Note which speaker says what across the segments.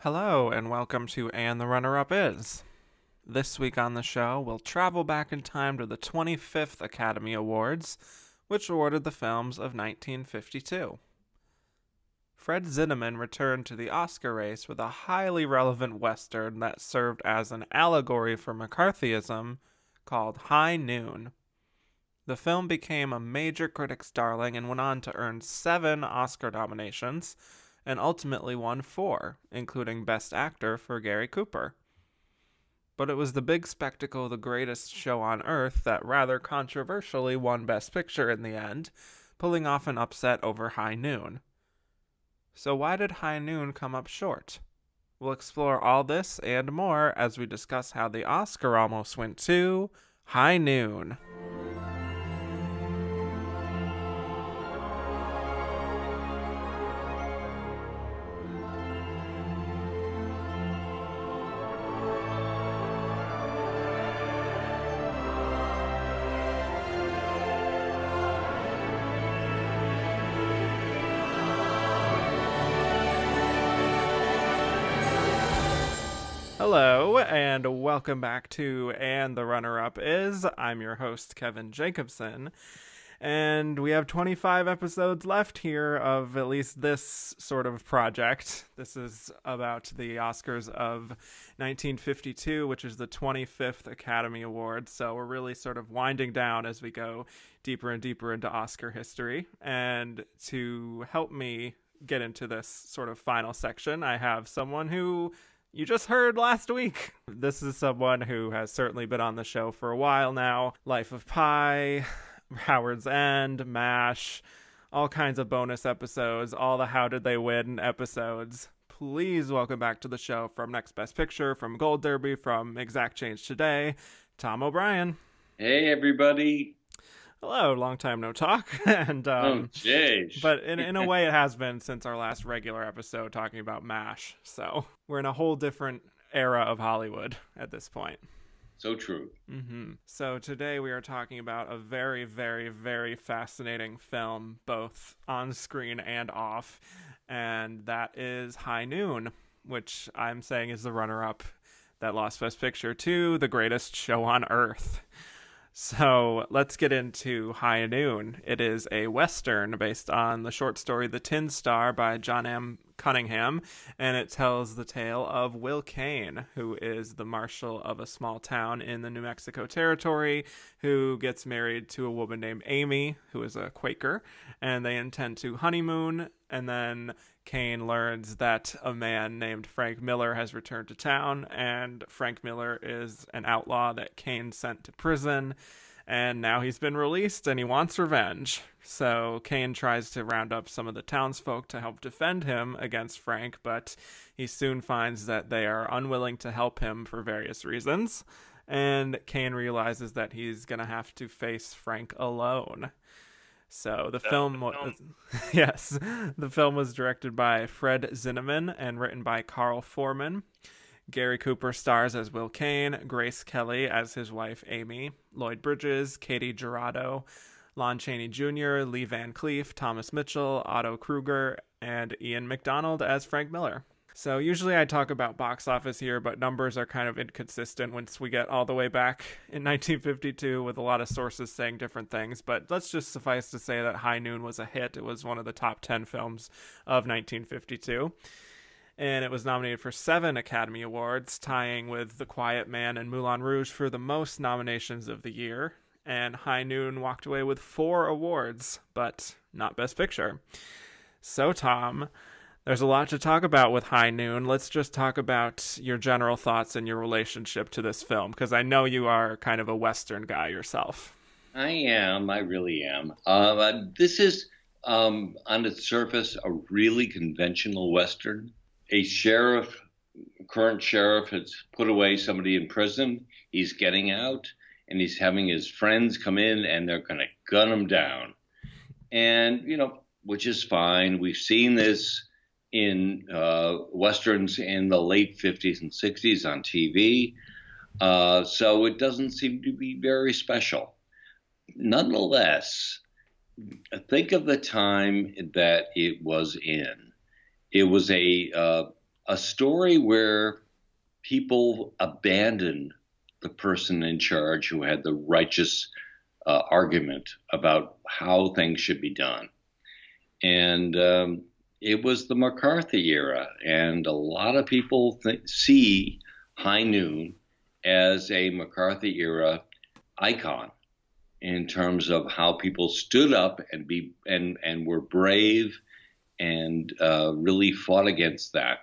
Speaker 1: Hello, and welcome to And the Runner-Up Is. This week on the show, we'll travel back in time to the 25th Academy Awards, which awarded the films of 1952. Fred Zinnemann returned to the Oscar race with a highly relevant Western that served as an allegory for McCarthyism called High Noon. The film became a major critics' darling and went on to earn 7 Oscar nominations, and ultimately won 4, including Best Actor for Gary Cooper. But it was the big spectacle, The Greatest Show on Earth, that rather controversially won Best Picture in the end, pulling off an upset over High Noon. So why did High Noon come up short? We'll explore all this and more as we discuss how the Oscar almost went to High Noon. Hello, and welcome back to And the Runner-Up Is. I'm your host, Kevin Jacobson, and we have 25 episodes left here of at least this sort of project. This is about the Oscars of 1952, which is the 25th Academy Award, so we're really sort of winding down as we go deeper and deeper into Oscar history. And to help me get into this sort of final section, I have someone who you just heard last week. This is someone who has certainly been on the show for a while now. Life of Pi, Howard's End, MASH, all kinds of bonus episodes, all the How Did They Win episodes. Please welcome back to the show from Next Best Picture, from Gold Derby, from Exact Change Today, Tom O'Brien.
Speaker 2: Hey, everybody.
Speaker 1: Hello, long time no talk. And
Speaker 2: Oh, jeez.
Speaker 1: But in a way, it has been since our last regular episode talking about MASH. So we're in a whole different era of Hollywood at this point.
Speaker 2: So true.
Speaker 1: So today we are talking about a very, very, very fascinating film, both on screen and off, and that is High Noon, which I'm saying is the runner-up that lost Best Picture to The Greatest Show on Earth. So let's get into High Noon. It is a Western based on the short story The Tin Star by John M. Cunningham, and it tells the tale of Will Kane, who is the marshal of a small town in the New Mexico territory, who gets married to a woman named Amy, who is a Quaker, and they intend to honeymoon, and then Kane learns that a man named Frank Miller has returned to town, and Frank Miller is an outlaw that Kane sent to prison, and now he's been released and he wants revenge. So Kane tries to round up some of the townsfolk to help defend him against Frank, but he soon finds that they are unwilling to help him for various reasons, and Kane realizes that he's going to have to face Frank alone. So the film was, yes, the film was directed by Fred Zinnemann and written by Carl Foreman. Gary Cooper stars as Will Kane, Grace Kelly as his wife Amy, Lloyd Bridges, Katie Jurado, Lon Chaney Jr., Lee Van Cleef, Thomas Mitchell, Otto Kruger, and Ian McDonald as Frank Miller. So usually I talk about box office here, but numbers are kind of inconsistent once we get all the way back in 1952 with a lot of sources saying different things. But let's just suffice to say that High Noon was a hit. It was one of the top 10 films of 1952. And it was nominated for 7 Academy Awards, tying with The Quiet Man and Moulin Rouge for the most nominations of the year. And High Noon walked away with 4 awards, but not Best Picture. So, Tom, there's a lot to talk about with High Noon. Let's just talk about your general thoughts and your relationship to this film, because I know you are kind of a Western guy yourself.
Speaker 2: I am. I really am. This is, on its surface, a really conventional Western. A sheriff, current sheriff, has put away somebody in prison. He's getting out, and he's having his friends come in, and they're going to gun him down. And, which is fine. We've seen this in Westerns in the late 50s and 60s on TV. So it doesn't seem to be very special. Nonetheless, think of the time that it was in. It was a a story where people abandon the person in charge who had the righteous argument about how things should be done. And it was the McCarthy era, and a lot of people see High Noon as a McCarthy era icon in terms of how people stood up and were brave and really fought against that.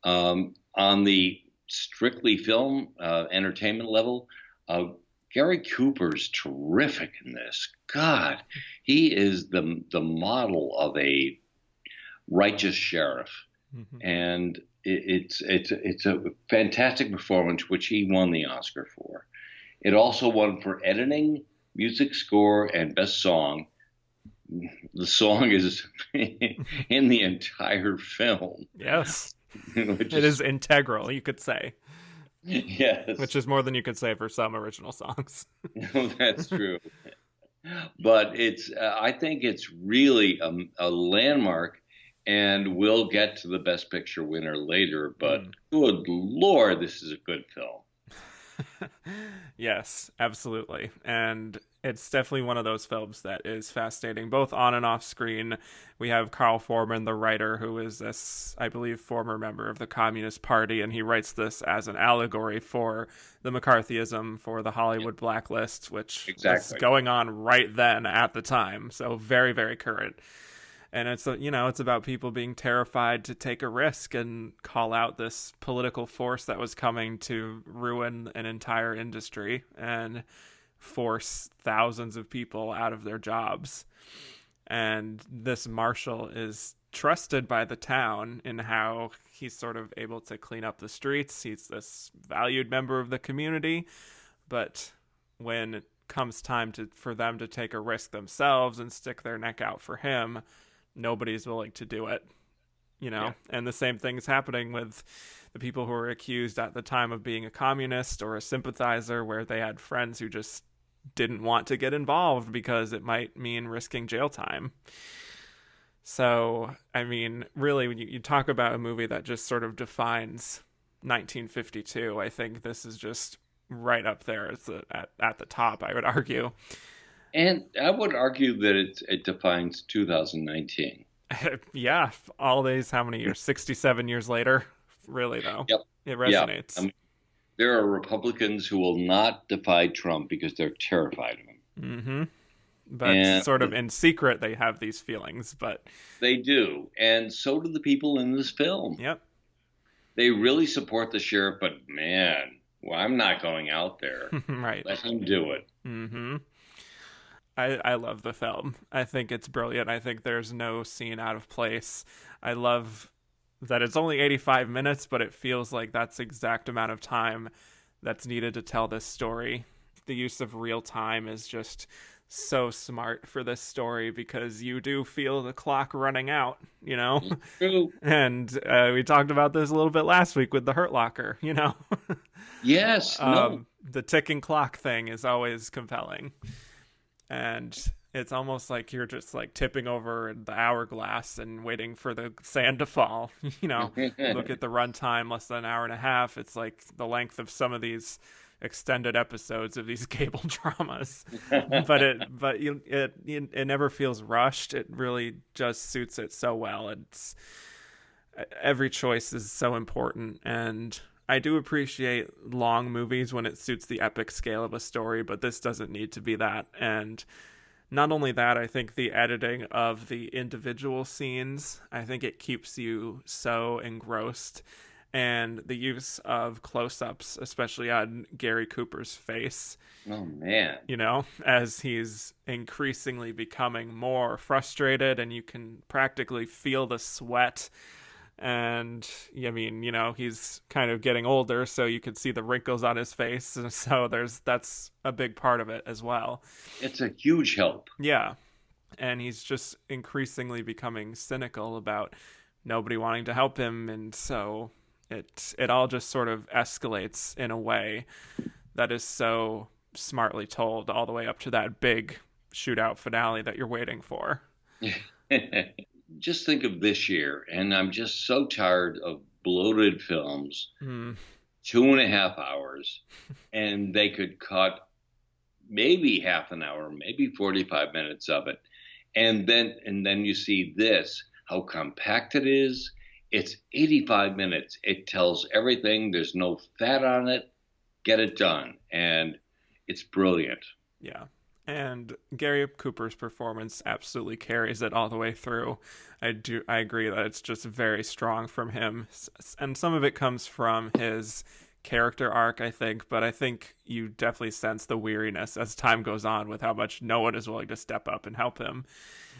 Speaker 2: On the strictly film entertainment level, Gary Cooper's terrific in this. God, he is the model of a righteous sheriff, and it's a fantastic performance, which he won the Oscar for. It also won for editing, music score, and best song. The song is in the entire film.
Speaker 1: Yes. It is integral, you could say.
Speaker 2: Yes.
Speaker 1: Which is more than you could say for some original songs.
Speaker 2: That's true. But I think it's really a landmark, and we'll get to the Best Picture winner later, but good Lord, this is a good film.
Speaker 1: Yes, absolutely. And it's definitely one of those films that is fascinating, both on and off screen. We have Carl Foreman, the writer, who is this, I believe, former member of the Communist Party, and he writes this as an allegory for the McCarthyism, for the Hollywood blacklist, which was going on right then at the time. So very, very current. And it's about people being terrified to take a risk and call out this political force that was coming to ruin an entire industry and force thousands of people out of their jobs. And this marshal is trusted by the town in how he's sort of able to clean up the streets. He's this valued member of the community, but when it comes time for them to take a risk themselves and stick their neck out for him, nobody's willing to do it, And the same thing is happening with the people who were accused at the time of being a communist or a sympathizer, where they had friends who just didn't want to get involved because it might mean risking jail time. So, I mean, really, when you talk about a movie that just sort of defines 1952, I think this is just right up there at the top, I would argue.
Speaker 2: And I would argue that it defines 2019.
Speaker 1: Yeah, all these, how many years? 67 years later? Really, though.
Speaker 2: Yep.
Speaker 1: It resonates.
Speaker 2: Yeah. I mean, there are Republicans who will not defy Trump because they're terrified of him.
Speaker 1: Mm-hmm. But sort of in secret, they have these feelings, but...
Speaker 2: They do. And so do the people in this film.
Speaker 1: Yep.
Speaker 2: They really support the sheriff, but man, I'm not going out there.
Speaker 1: Right.
Speaker 2: Let him do it.
Speaker 1: Mm-hmm. I love the film. I think it's brilliant. I think there's no scene out of place. I love that it's only 85 minutes, but it feels like that's the exact amount of time that's needed to tell this story. The use of real time is just so smart for this story, because you do feel the clock running out,
Speaker 2: True.
Speaker 1: And we talked about this a little bit last week with the Hurt Locker,
Speaker 2: Yes. No.
Speaker 1: The ticking clock thing is always compelling. And it's almost like you're just like tipping over the hourglass and waiting for the sand to fall. Look at the runtime, less than an hour and a half. It's like the length of some of these extended episodes of these cable dramas. but it never feels rushed. It really just suits it so well. It's every choice is so important, and I do appreciate long movies when it suits the epic scale of a story, but this doesn't need to be that. And not only that, I think the editing of the individual scenes, I think it keeps you so engrossed. And the use of close-ups, especially on Gary Cooper's face.
Speaker 2: Oh, man.
Speaker 1: As he's increasingly becoming more frustrated, and you can practically feel the sweat. And I mean, he's kind of getting older, so you could see the wrinkles on his face. And so that's a big part of it as well.
Speaker 2: It's a huge help.
Speaker 1: Yeah. And he's just increasingly becoming cynical about nobody wanting to help him. And so it all just sort of escalates in a way that is so smartly told, all the way up to that big shootout finale that you're waiting for.
Speaker 2: Just think of this year, and I'm just so tired of bloated films,
Speaker 1: Mm,
Speaker 2: 2.5 hours, and they could cut maybe half an hour, maybe 45 minutes of it. And then you see this, how compact it is. It's 85 minutes. It tells everything. There's no fat on it. Get it done. And it's brilliant.
Speaker 1: yeah. And Gary Cooper's performance absolutely carries it all the way through. I agree that it's just very strong from him. And some of it comes from his character arc, I think, but I think you definitely sense the weariness as time goes on with how much no one is willing to step up and help him.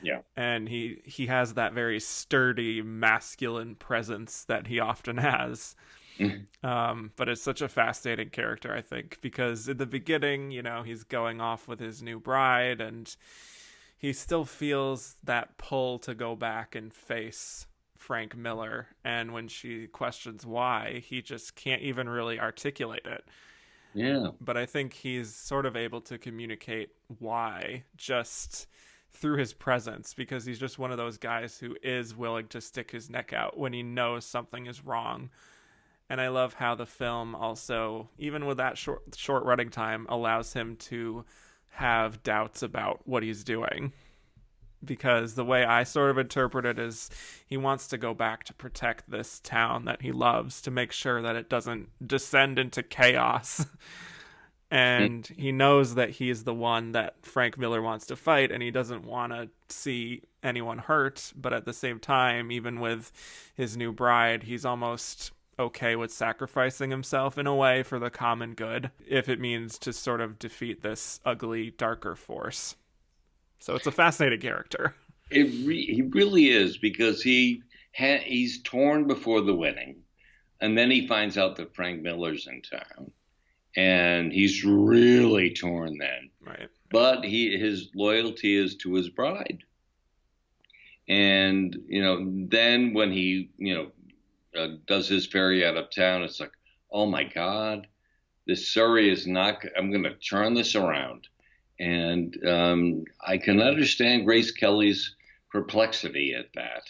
Speaker 2: Yeah.
Speaker 1: And he has that very sturdy masculine presence that he often has. But it's such a fascinating character, I think, because in the beginning, he's going off with his new bride, and he still feels that pull to go back and face Frank Miller. And when she questions why, he just can't even really articulate it.
Speaker 2: Yeah.
Speaker 1: But I think he's sort of able to communicate why just through his presence, because he's just one of those guys who is willing to stick his neck out when he knows something is wrong. And I love how the film also, even with that short running time, allows him to have doubts about what he's doing. Because the way I sort of interpret it is he wants to go back to protect this town that he loves, to make sure that it doesn't descend into chaos. And he knows that he's the one that Frank Miller wants to fight, and he doesn't want to see anyone hurt. But at the same time, even with his new bride, he's almost okay with sacrificing himself in a way for the common good, if it means to sort of defeat this ugly, darker force. So it's a fascinating character.
Speaker 2: He really is, because he's torn before the wedding, and then he finds out that Frank Miller's in town, and he's really torn then.
Speaker 1: Right.
Speaker 2: But his loyalty is to his bride. And, then when he, does his ferry out of town, it's like, oh my God, this Surrey is not, I'm going to turn this around. And I can understand Grace Kelly's perplexity at that.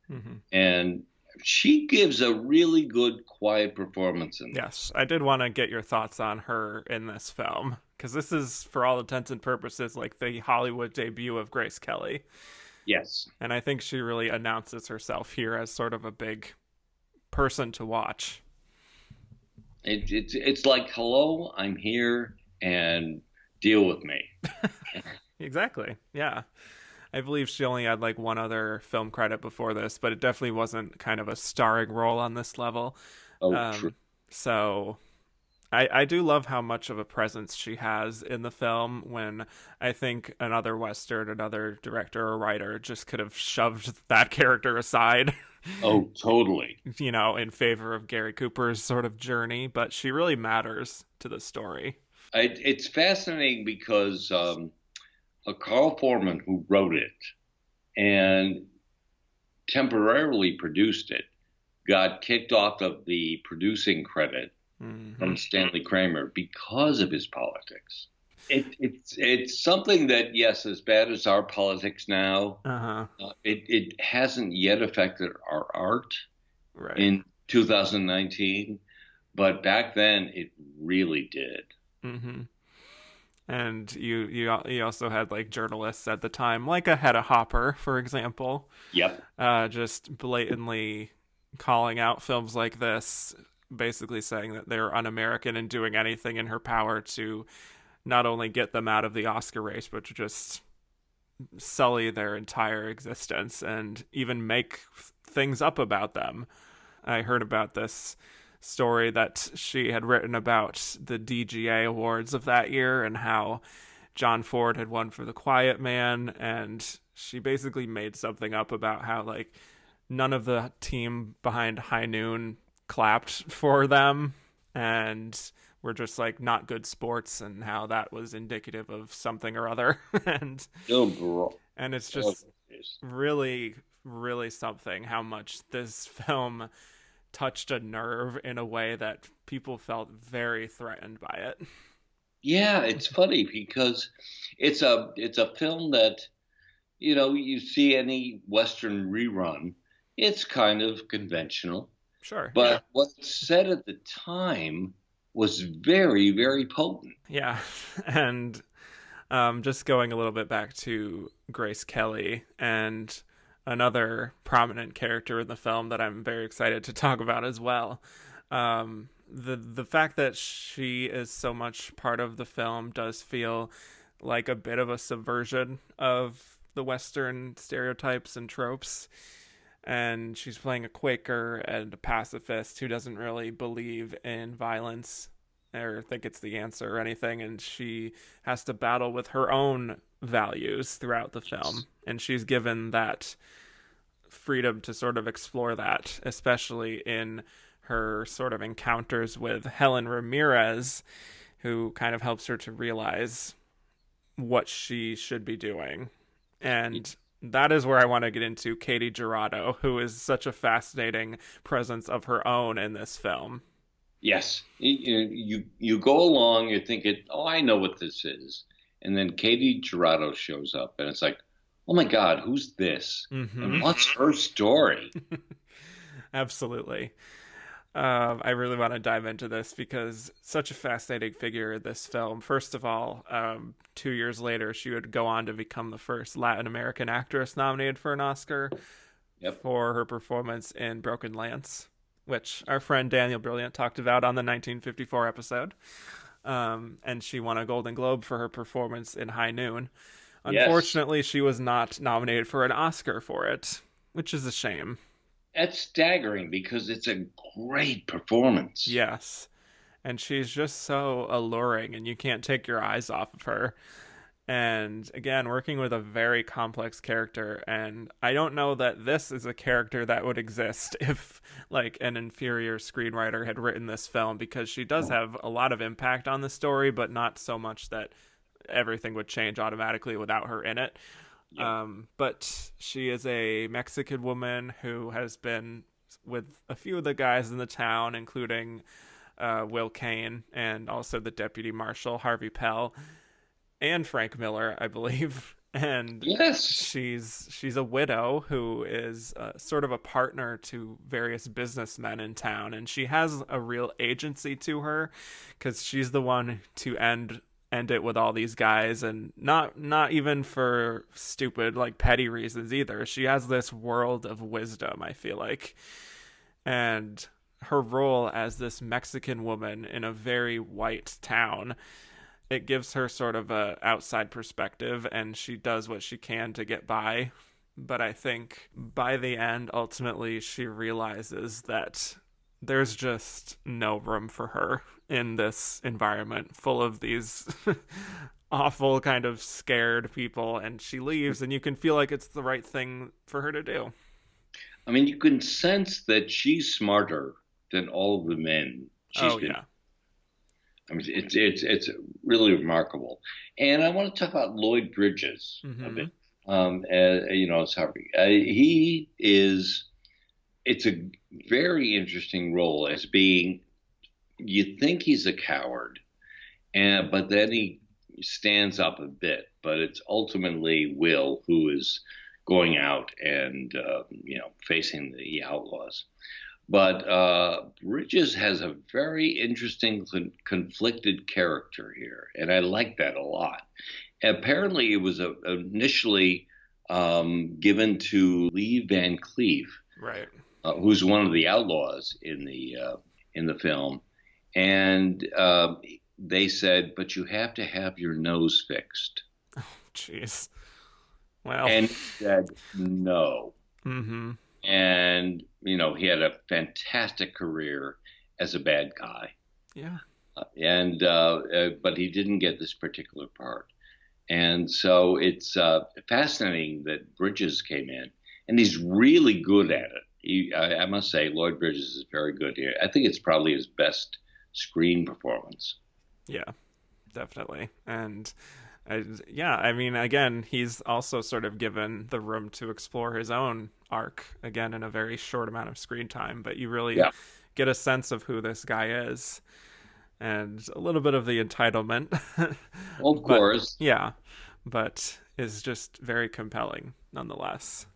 Speaker 1: Mm-hmm.
Speaker 2: And she gives a really good, quiet performance in this.
Speaker 1: Yes, I did want to get your thoughts on her in this film, because this is, for all intents and purposes, like the Hollywood debut of Grace Kelly.
Speaker 2: Yes.
Speaker 1: And I think she really announces herself here as sort of a big person to watch.
Speaker 2: It's like, hello, I'm here, and deal with me.
Speaker 1: Exactly. Yeah. I believe she only had like one other film credit before this, but it definitely wasn't kind of a starring role on this level.
Speaker 2: True.
Speaker 1: So I do love how much of a presence she has in the film, when I think another Western, another director or writer just could have shoved that character aside.
Speaker 2: Oh, totally.
Speaker 1: In favor of Gary Cooper's sort of journey, but she really matters to the story.
Speaker 2: It's fascinating because Carl Foreman, who wrote it and temporarily produced it, got kicked off of the producing credit from Stanley Kramer because of his politics. It's something that, yes, as bad as our politics now, it hasn't yet affected our art in 2019, but back then it really did.
Speaker 1: Mm-hmm. And you also had like journalists at the time, like a Hedda Hopper, for example.
Speaker 2: Yep.
Speaker 1: Just blatantly calling out films like this, basically saying that they're un-American and doing anything in her power to not only get them out of the Oscar race, but to just sully their entire existence and even make things up about them. I heard about this story that she had written about the DGA awards of that year and how John Ford had won for The Quiet Man, and she basically made something up about how like none of the team behind High Noon clapped for them and were just like not good sports, and how that was indicative of something or other. and it's just really, really something how much this film touched a nerve in a way that people felt very threatened by it.
Speaker 2: Yeah, it's funny because it's a film that, you see any Western rerun, it's kind of conventional.
Speaker 1: Sure. Yeah.
Speaker 2: But what's said at the time was very, very potent.
Speaker 1: Yeah. And just going a little bit back to Grace Kelly and another prominent character in the film that I'm very excited to talk about as well. The fact that she is so much part of the film does feel like a bit of a subversion of the Western stereotypes and tropes. And she's playing a Quaker and a pacifist who doesn't really believe in violence or think it's the answer or anything, and she has to battle with her own values throughout the film, and she's given that freedom to sort of explore that, especially in her sort of encounters with Helen Ramirez, who kind of helps her to realize what she should be doing. And that is where I want to get into Katie Jurado, who is such a fascinating presence of her own in this film.
Speaker 2: Yes, you go along, you're thinking, oh, I know what this is, and then Katie Jurado shows up, and it's like, oh my God, who's this, and what's her story?
Speaker 1: Absolutely. I really want to dive into this because such a fascinating figure in this film. First of all, 2 years later, she would go on to become the first Latin American actress nominated for an Oscar for her performance in Broken Lance, which our friend Daniel Brilliant talked about on the 1954 episode. And she won a Golden Globe for her performance in High Noon. Unfortunately, she was not nominated for an Oscar for it, which is a shame.
Speaker 2: That's staggering because it's a great performance.
Speaker 1: Yes. And she's just so alluring, and you can't take your eyes off of her. And again, working with a very complex character. And I don't know that this is a character that would exist if, like, an inferior screenwriter had written this film, because she does have a lot of impact on the story, but not so much that everything would change automatically without her in it. But she is a Mexican woman who has been with a few of the guys in the town, including Will Kane and also the deputy marshal, Harvey Pell, and Frank Miller, I believe. And she's a widow who is sort of a partner to various businessmen in town, and she has a real agency to her because she's the one to end it with all these guys, and not even for stupid, like, petty reasons either. She has this world of wisdom, I feel like. And her role as this Mexican woman in a very white town, it gives her sort of a outside perspective, and she does what she can to get by. But I think by the end, ultimately, she realizes that there's just no room for her in this environment full of these awful kind of scared people, and she leaves, and you can feel like it's the right thing for her to do.
Speaker 2: I mean, you can sense that she's smarter than all of the men she's been.
Speaker 1: Yeah.
Speaker 2: I mean, it's really remarkable. And I want to talk about Lloyd Bridges a bit. Sorry, he is. It's a very interesting role as being. You think he's a coward, but then he stands up a bit. But it's ultimately Will who is going out and facing the outlaws. But Bridges has a very interesting conflicted character here, and I like that a lot. Apparently, it was initially given to Lee Van Cleef,
Speaker 1: right?
Speaker 2: Who's one of the outlaws in the film, and they said, "But you have to have your nose fixed."
Speaker 1: Oh, jeez. Well,
Speaker 2: and he said no.
Speaker 1: Mm-hmm.
Speaker 2: And, he had a fantastic career as a bad guy.
Speaker 1: Yeah.
Speaker 2: But he didn't get this particular part. And so it's fascinating that Bridges came in, and he's really good at it. I must say, Lloyd Bridges is very good here. I think it's probably his best screen performance.
Speaker 1: Yeah, definitely. And I mean, again, he's also sort of given the room to explore his own arc, again, in a very short amount of screen time, but you really get a sense of who this guy is, and a little bit of the entitlement.
Speaker 2: Of course.
Speaker 1: Yeah, but is just very compelling nonetheless.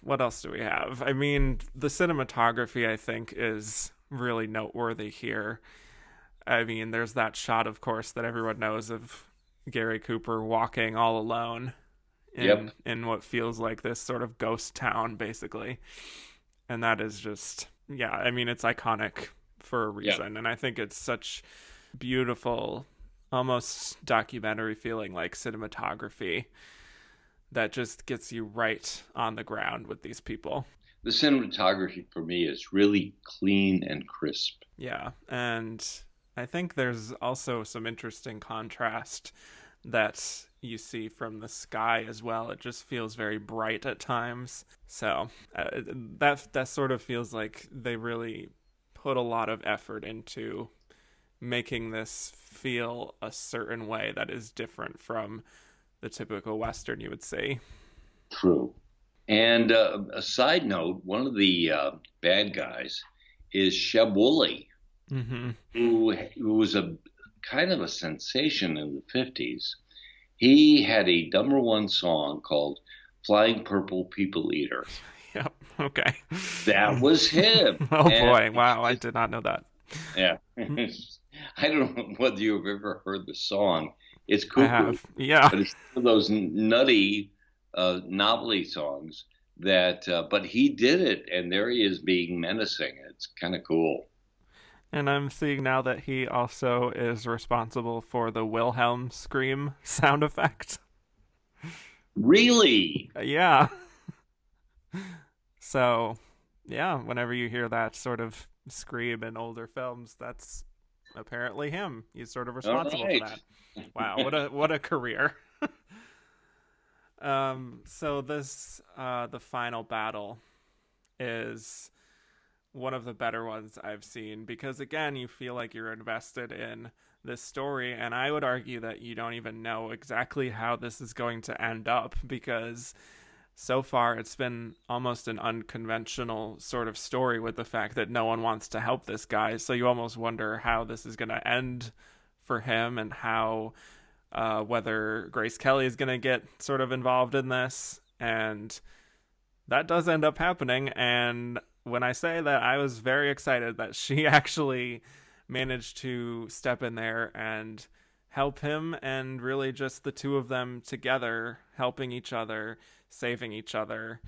Speaker 1: What else do we have? I mean, the cinematography, I think, is really noteworthy here. I mean, there's that shot, of course, that everyone knows of Gary Cooper walking all alone
Speaker 2: Yep,
Speaker 1: in what feels like this sort of ghost town, basically. And that is just, yeah, I mean, it's iconic for a
Speaker 2: yeah,
Speaker 1: reason. And I think it's such beautiful, almost documentary feeling like cinematography that just gets you right on the ground with these people.
Speaker 2: the cinematography for me is really clean and crisp.
Speaker 1: Yeah. And I think there's also some interesting contrast that you see from the sky as well. It just feels very bright at times. So that sort of feels like they really put a lot of effort into making this feel a certain way that is different from the typical Western you would see.
Speaker 2: True. And a side note, one of the bad guys is Sheb Woolley,
Speaker 1: Mm-hmm.
Speaker 2: who was a kind of a sensation in the 50s. He had a number one song called Flying Purple People Eater.
Speaker 1: Yep. Okay.
Speaker 2: That was him.
Speaker 1: Oh
Speaker 2: And
Speaker 1: boy! Wow, I
Speaker 2: it's,
Speaker 1: did not know that.
Speaker 2: yeah, I don't know whether you've ever heard the song. It's
Speaker 1: I
Speaker 2: cuckoo,
Speaker 1: have. Yeah.
Speaker 2: but it's one of those nutty novelty songs but he did it, and there he is being menacing. It's kind of cool.
Speaker 1: And I'm seeing now that he also is responsible for the Wilhelm scream sound effect.
Speaker 2: Really?
Speaker 1: Yeah. So, yeah, whenever you hear that sort of scream in older films, that's apparently him. He's sort of
Speaker 2: All
Speaker 1: responsible for
Speaker 2: right.
Speaker 1: that. Wow, what a career. So this the final battle is one of the better ones I've seen because again, you feel like you're invested in this story, and I would argue that you don't even know exactly how this is going to end up because so far it's been almost an unconventional sort of story with the fact that no one wants to help this guy. So you almost wonder how this is going to end for him and how whether Grace Kelly is going to get sort of involved in this. And that does end up happening. And when I say that, I was very excited that she actually managed to step in there and help him, and really just the two of them together helping each other, saving each other,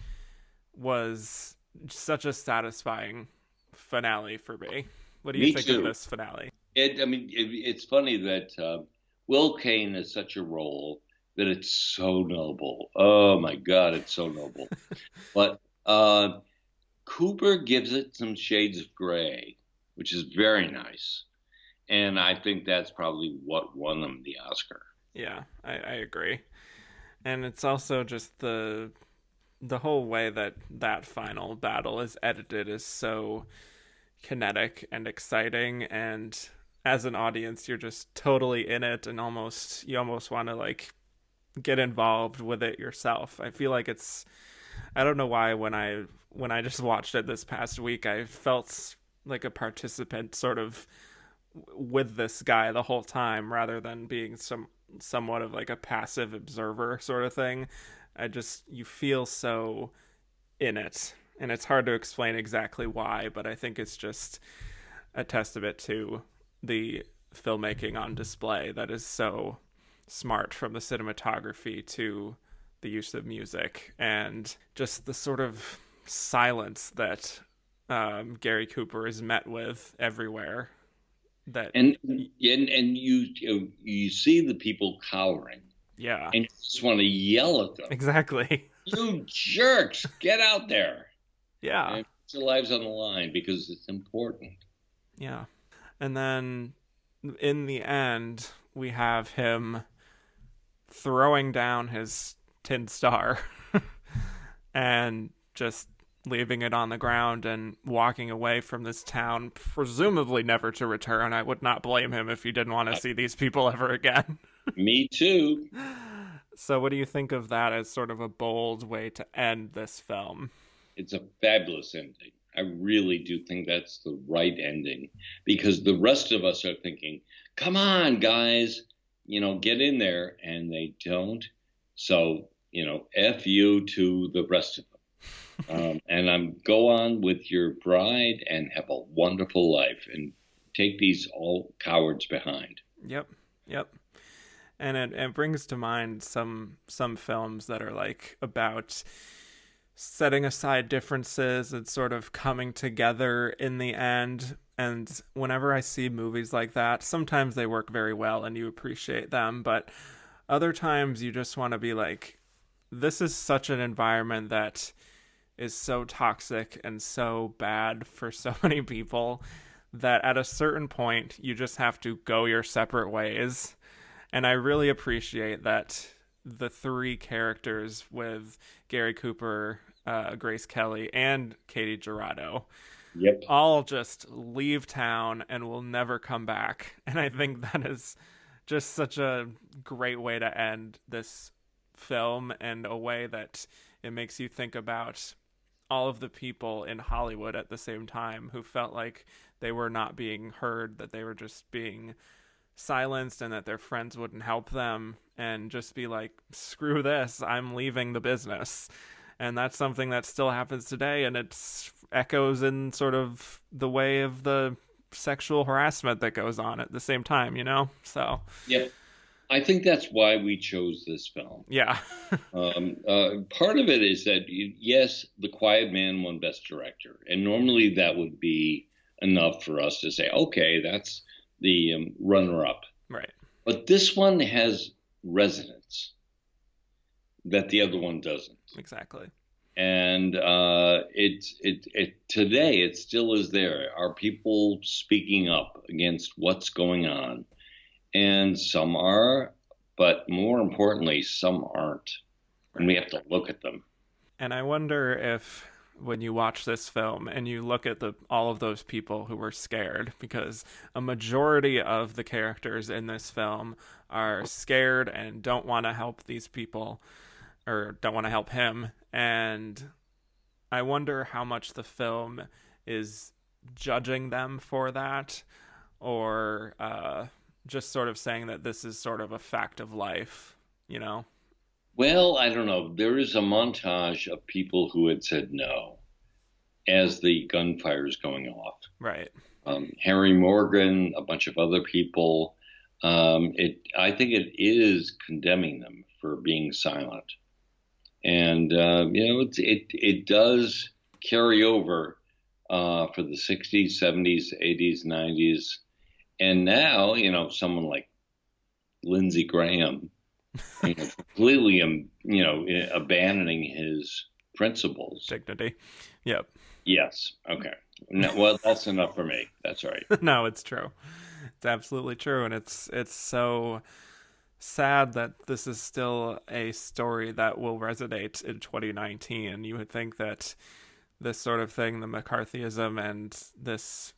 Speaker 1: was such a satisfying finale for me. What do you
Speaker 2: Me
Speaker 1: think of
Speaker 2: too.
Speaker 1: this finale?
Speaker 2: It's funny that Will Kane is such a role that it's so noble. Oh my God, it's so noble. But Cooper gives it some shades of gray, which is very nice. And I think that's probably what won them the Oscar.
Speaker 1: Yeah, I agree. And it's also just the whole way that that final battle is edited is so kinetic and exciting, and as an audience you're just totally in it and almost you almost want to like get involved with it yourself. I feel like it's I don't know why when I just watched it this past week I felt like a participant sort of with this guy the whole time rather than being somewhat of like a passive observer sort of thing. I just you feel so in it, and it's hard to explain exactly why, but I think it's just a testament to the filmmaking on display that is so smart, from the cinematography to the use of music and just the sort of silence that Gary Cooper is met with everywhere. That
Speaker 2: And you see the people cowering,
Speaker 1: yeah,
Speaker 2: and you just want to yell at them.
Speaker 1: exactly.
Speaker 2: You jerks, get out there
Speaker 1: Yeah,
Speaker 2: and put your lives on the line because it's important.
Speaker 1: yeah. And then in the end, we have him throwing down his tin star and just leaving it on the ground and walking away from this town, presumably never to return. I would not blame him if he didn't want to see these people ever again.
Speaker 2: Me too.
Speaker 1: So, what do you think of that as sort of a bold way to end this film?
Speaker 2: It's a fabulous ending. I really do think that's the right ending because the rest of us are thinking, come on, guys, get in there. And they don't. So, F you to the rest of them. And I'm go on with your bride and have a wonderful life and take these all cowards behind.
Speaker 1: Yep. Yep. And it brings to mind some films that are like about setting aside differences and sort of coming together in the end. And whenever I see movies like that, sometimes they work very well and you appreciate them, but other times you just want to be like, this is such an environment that is so toxic and so bad for so many people that at a certain point you just have to go your separate ways. And I really appreciate that the three characters with Gary Cooper, Grace Kelly, and Katie Gerardo
Speaker 2: Yep.
Speaker 1: all just leave town and will never come back. And I think that is just such a great way to end this film, and a way that it makes you think about all of the people in Hollywood at the same time who felt like they were not being heard, that they were just being silenced, and that their friends wouldn't help them, and just be like, screw this, I'm leaving the business. And that's something that still happens today, and it's echoes in sort of the way of the sexual harassment that goes on at the same time, So,
Speaker 2: Yep. I think that's why we chose this film.
Speaker 1: yeah.
Speaker 2: Part of it is that, yes, The Quiet Man won Best Director. And normally that would be enough for us to say, okay, that's the runner-up.
Speaker 1: Right.
Speaker 2: But this one has resonance that the other one doesn't.
Speaker 1: Exactly.
Speaker 2: And today it still is there. Are people speaking up against what's going on? And some are, but more importantly, some aren't. And we have to look at them.
Speaker 1: And I wonder if when you watch this film and you look at all of those people who were scared, because a majority of the characters in this film are scared and don't want to help these people, or don't want to help him. And I wonder how much the film is judging them for that, or just sort of saying that this is sort of a fact of life,
Speaker 2: Well, I don't know. There is a montage of people who had said no as the gunfire is going off.
Speaker 1: Right.
Speaker 2: Harry Morgan, a bunch of other people. I think it is condemning them for being silent. And, it does carry over for the 60s, 70s, 80s, 90s. And now, someone like Lindsey Graham, completely, abandoning his principles.
Speaker 1: Dignity. Yep.
Speaker 2: Yes. Okay. No, well, that's enough for me. That's right.
Speaker 1: No, it's true. It's absolutely true. And it's so sad that this is still a story that will resonate in 2019. You would think that this sort of thing, the McCarthyism and this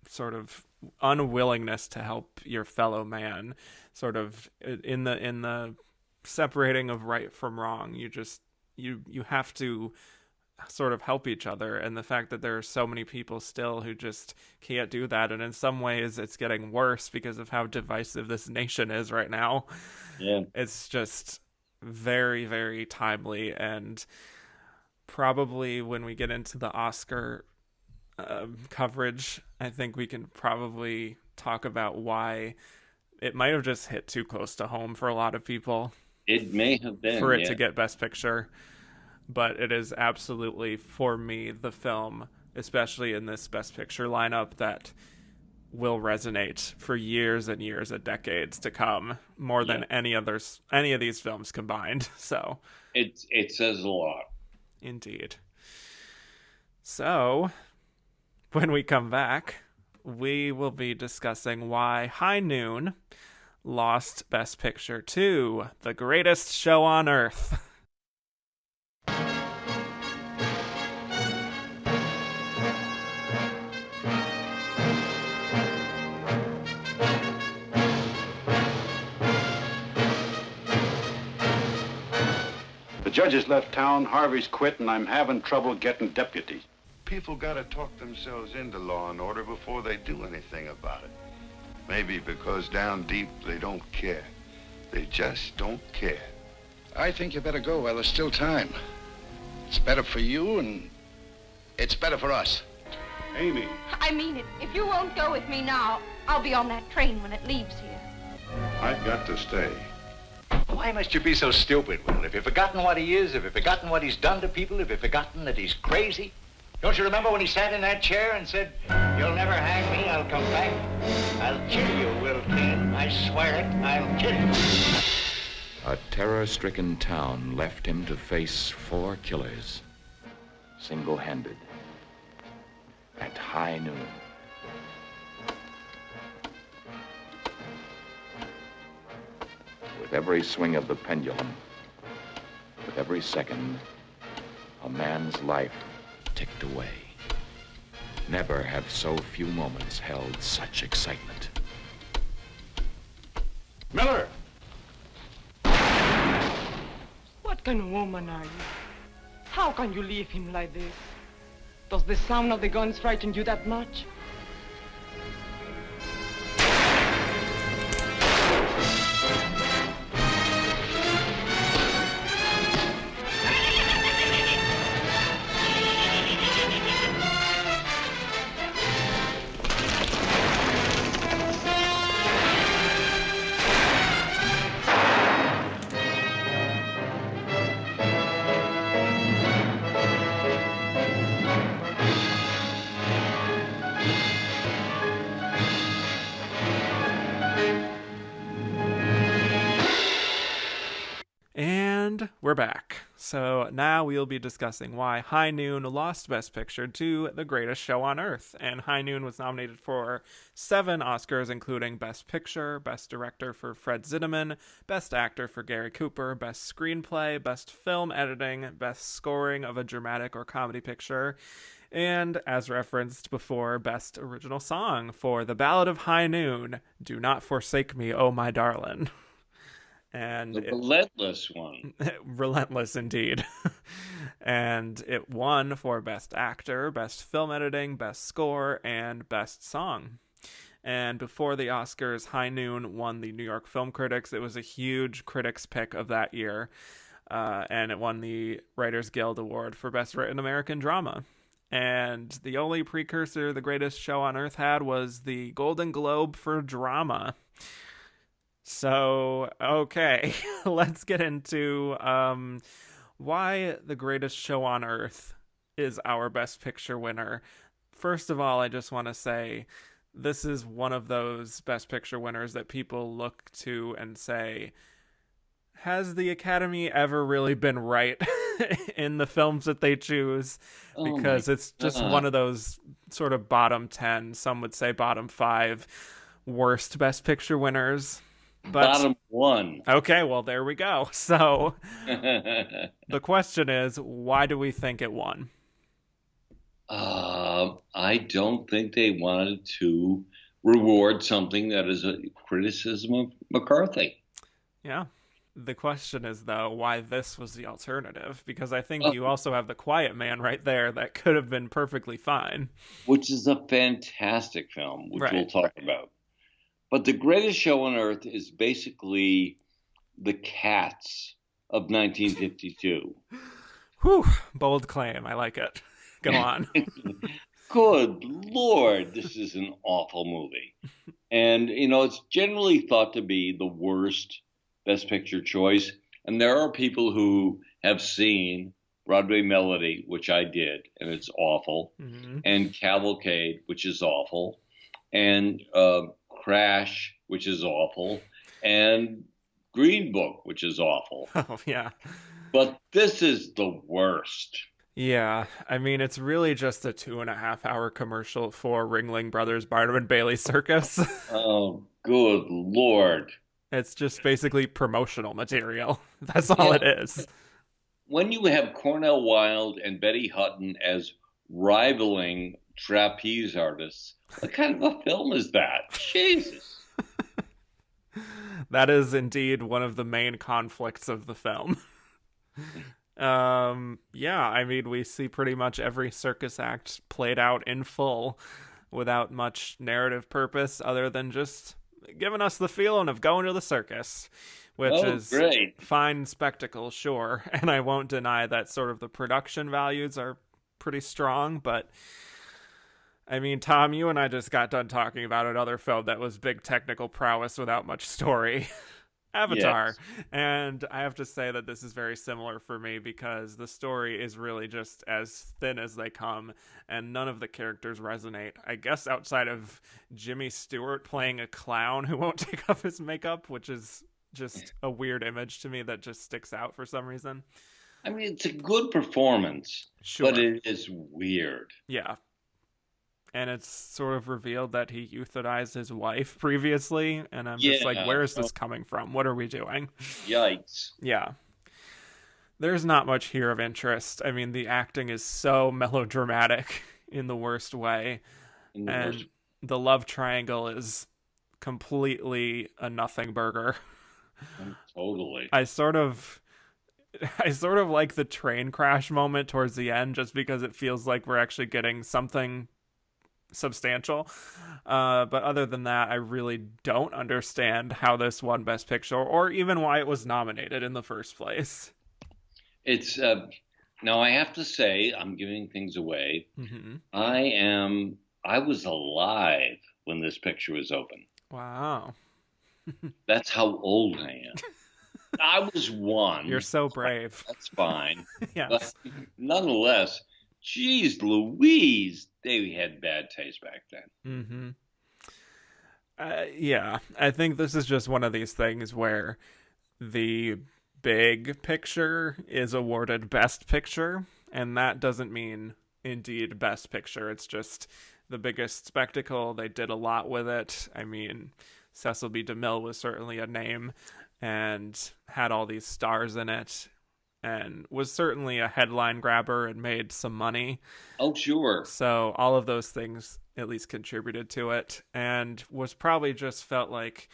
Speaker 1: sort of unwillingness to help your fellow man, sort of in the separating of right from wrong, you have to sort of help each other. And the fact that there are so many people still who just can't do that, and in some ways it's getting worse because of how divisive this nation is right now.
Speaker 2: Yeah,
Speaker 1: it's just very, very timely. And probably when we get into the Oscar coverage, I think we can probably talk about why it might have just hit too close to home for a lot of people.
Speaker 2: It may have been
Speaker 1: for it to get Best Picture, but it is absolutely, for me, the film, especially in this Best Picture lineup, that will resonate for years and years and decades to come, more than any of these films combined. So
Speaker 2: it says a lot.
Speaker 1: Indeed. So when we come back, we will be discussing why High Noon lost Best Picture to The Greatest Show on Earth.
Speaker 3: The judges left town, Harvey's quit, and I'm having trouble getting deputies.
Speaker 4: People gotta talk themselves into law and order before they do anything about it. Maybe because down deep they don't care. They just don't care.
Speaker 3: I think you better go while there's still time. It's better for you, and it's better for us.
Speaker 4: Amy.
Speaker 5: I mean it. If you won't go with me now, I'll be on that train when it leaves here.
Speaker 4: I've got to stay.
Speaker 6: Why must you be so stupid, Will? Have you forgotten what he is? Have you forgotten what he's done to people? Have you forgotten that he's crazy? Don't you remember when he sat in that chair and said, "You'll never hang me, I'll come back. I'll kill you, Will Ken. I swear it, I'll kill you."
Speaker 7: A terror-stricken town left him to face 4 killers, single-handed, at high noon. With every swing of the pendulum, with every second, a man's life ticked away. Never have so few moments held such excitement.
Speaker 3: Miller!
Speaker 8: What kind of woman are you? How can you leave him like this? Does the sound of the guns frighten you that much?
Speaker 1: And we're back. So now we'll be discussing why High Noon lost Best Picture to The Greatest Show on Earth. And High Noon was nominated for 7 Oscars, including Best Picture, Best Director for Fred Zinnemann, Best Actor for Gary Cooper, Best Screenplay, Best Film Editing, Best Scoring of a Dramatic or Comedy Picture, and, as referenced before, Best Original Song for The Ballad of High Noon, Do Not Forsake Me, Oh My Darlin'. And
Speaker 2: The relentless one.
Speaker 1: Relentless indeed. And it won for Best Actor, Best Film Editing, Best Score, and Best Song. And before the Oscars, High Noon won the New York Film Critics. It was a huge critics pick of that year. And it won the Writers Guild Award for Best Written American Drama. And the only precursor The Greatest Show on Earth had was the Golden Globe for Drama. So, okay, let's get into why The Greatest Show on Earth is our Best Picture winner. First of all, I just want to say this is one of those Best Picture winners that people look to and say, has the Academy ever really been right in the films that they choose? Because it's just one of those sort of bottom 10, some would say bottom 5 worst Best Picture winners. But,
Speaker 2: bottom 1.
Speaker 1: Okay, well, there we go. So the question is, why do we think it won?
Speaker 2: I don't think they wanted to reward something that is a criticism of McCarthy.
Speaker 1: Yeah. The question is, though, why this was the alternative? Because I think you also have The Quiet Man right there that could have been perfectly fine.
Speaker 2: Which is a fantastic film, which we'll talk about. But The Greatest Show on Earth is basically the Cats of 1952.
Speaker 1: Whew, bold claim. I like it. Go on.
Speaker 2: Good Lord, this is an awful movie. And, it's generally thought to be the worst Best Picture choice. And there are people who have seen Broadway Melody, which I did, and it's awful, and Cavalcade, which is awful, and Crash, which is awful, and Green Book, which is awful.
Speaker 1: Oh, yeah.
Speaker 2: But this is the worst.
Speaker 1: Yeah, I mean, it's really just a 2.5-hour commercial for Ringling Brothers Barnum and Bailey Circus.
Speaker 2: Oh, good Lord.
Speaker 1: It's just basically promotional material. That's all it is.
Speaker 2: When you have Cornell Wilde and Betty Hutton as rivaling trapeze artists, what kind of a film is that? Jesus.
Speaker 1: That is indeed one of the main conflicts of the film. Yeah, I mean, we see pretty much every circus act played out in full without much narrative purpose other than just giving us the feeling of going to the circus. which is
Speaker 2: great.
Speaker 1: fine spectacle, sure. And I won't deny that sort of the production values are pretty strong, but I mean, Tom, you and I just got done talking about another film that was big technical prowess without much story. Avatar.
Speaker 2: Yes.
Speaker 1: And I have to say that this is very similar for me because the story is really just as thin as they come and none of the characters resonate. I guess outside of Jimmy Stewart playing a clown who won't take off his makeup, which is just a weird image to me that just sticks out for some reason.
Speaker 2: I mean, it's a good performance,
Speaker 1: Sure.
Speaker 2: but it is weird.
Speaker 1: Yeah. And it's sort of revealed that he euthanized his wife previously. And I'm just like, where is this coming from? What are we doing?
Speaker 2: Yikes.
Speaker 1: Yeah. There's not much here of interest. I mean, the acting is so melodramatic in the worst way. And the love triangle is completely a nothing burger.
Speaker 2: Totally.
Speaker 1: I sort of like the train crash moment towards the end just because it feels like we're actually getting something substantial. But other than that, I really don't understand how this won Best Picture or even why it was nominated in the first place.
Speaker 2: It's now I have to say I'm giving things away.
Speaker 1: Mm-hmm.
Speaker 2: I was alive when this picture was open.
Speaker 1: Wow.
Speaker 2: That's how old I am. I was one.
Speaker 1: You're so brave.
Speaker 2: That's fine.
Speaker 1: Yes.
Speaker 2: But nonetheless, geez Louise, they had bad taste back then.
Speaker 1: Mm-hmm. Yeah, I think this is just one of these things where the big picture is awarded Best Picture, and that doesn't mean indeed Best Picture. It's just the biggest spectacle. They did a lot with it. I mean, Cecil B. DeMille was certainly a name and had all these stars in it and was certainly a headline grabber and made some money.
Speaker 2: Oh, sure.
Speaker 1: So all of those things at least contributed to it, and was probably just felt like,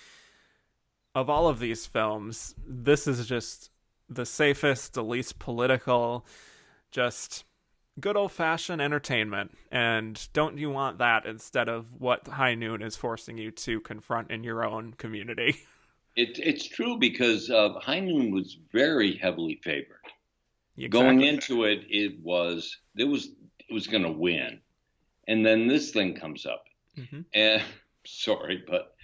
Speaker 1: of all of these films, this is just the safest, the least political, just good old-fashioned entertainment. And don't you want that instead of what High Noon is forcing you to confront in your own community?
Speaker 2: It's true because High Noon was very heavily favored.
Speaker 1: Exactly.
Speaker 2: Going into it, it was going to win, and then this thing comes up, and sorry, but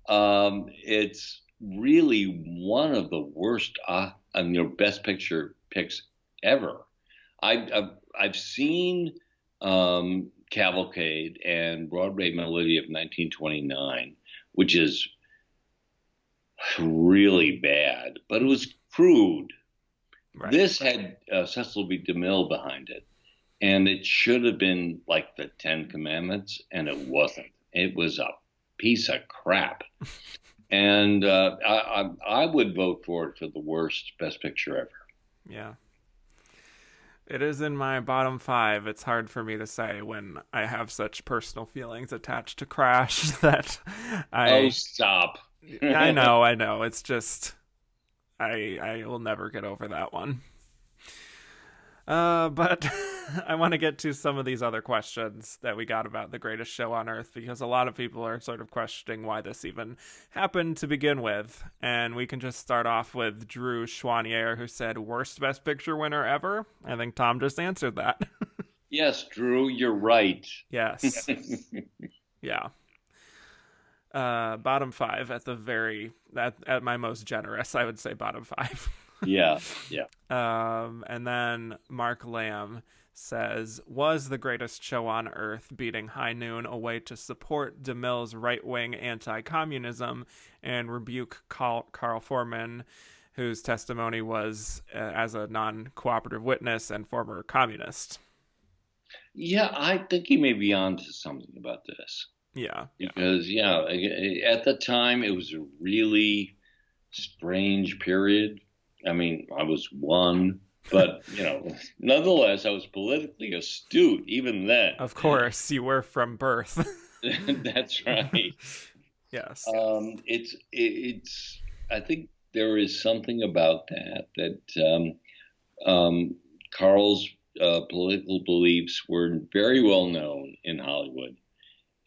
Speaker 2: it's really one of the worst Best Picture picks ever. I've seen Cavalcade and Broadway Melody of 1929, which is really bad, but it was crude. Right. This had Cecil B. DeMille behind it, and it should have been like the Ten Commandments, and it wasn't. It was a piece of crap. And I would vote for it for the worst Best Picture ever.
Speaker 1: Yeah. It is in my bottom 5. It's hard for me to say when I have such personal feelings attached to Crash that
Speaker 2: Oh, stop.
Speaker 1: I know. It's just, I will never get over that one. But I want to get to some of these other questions that we got about The Greatest Show on Earth, because a lot of people are sort of questioning why this even happened to begin with. And we can just start off with Drew Schwanier, who said, worst Best Picture winner ever? I think Tom just answered that.
Speaker 2: Yes, Drew, you're right.
Speaker 1: Yes. Yeah. Bottom 5 at my most generous, I would say bottom 5.
Speaker 2: Yeah.
Speaker 1: And then Mark Lamb says, was The Greatest Show on Earth beating High Noon a way to support DeMille's right-wing anti-communism and rebuke Carl Foreman, whose testimony was as a non-cooperative witness and former communist?
Speaker 2: Yeah, I think he may be on to something about this.
Speaker 1: Yeah.
Speaker 2: Because, at the time, it was a really strange period. I mean, I was one, but, nonetheless, I was politically astute even then.
Speaker 1: Of course, you were from birth.
Speaker 2: That's right.
Speaker 1: Yes.
Speaker 2: I think there is something about that Carl's political beliefs were very well known in Hollywood.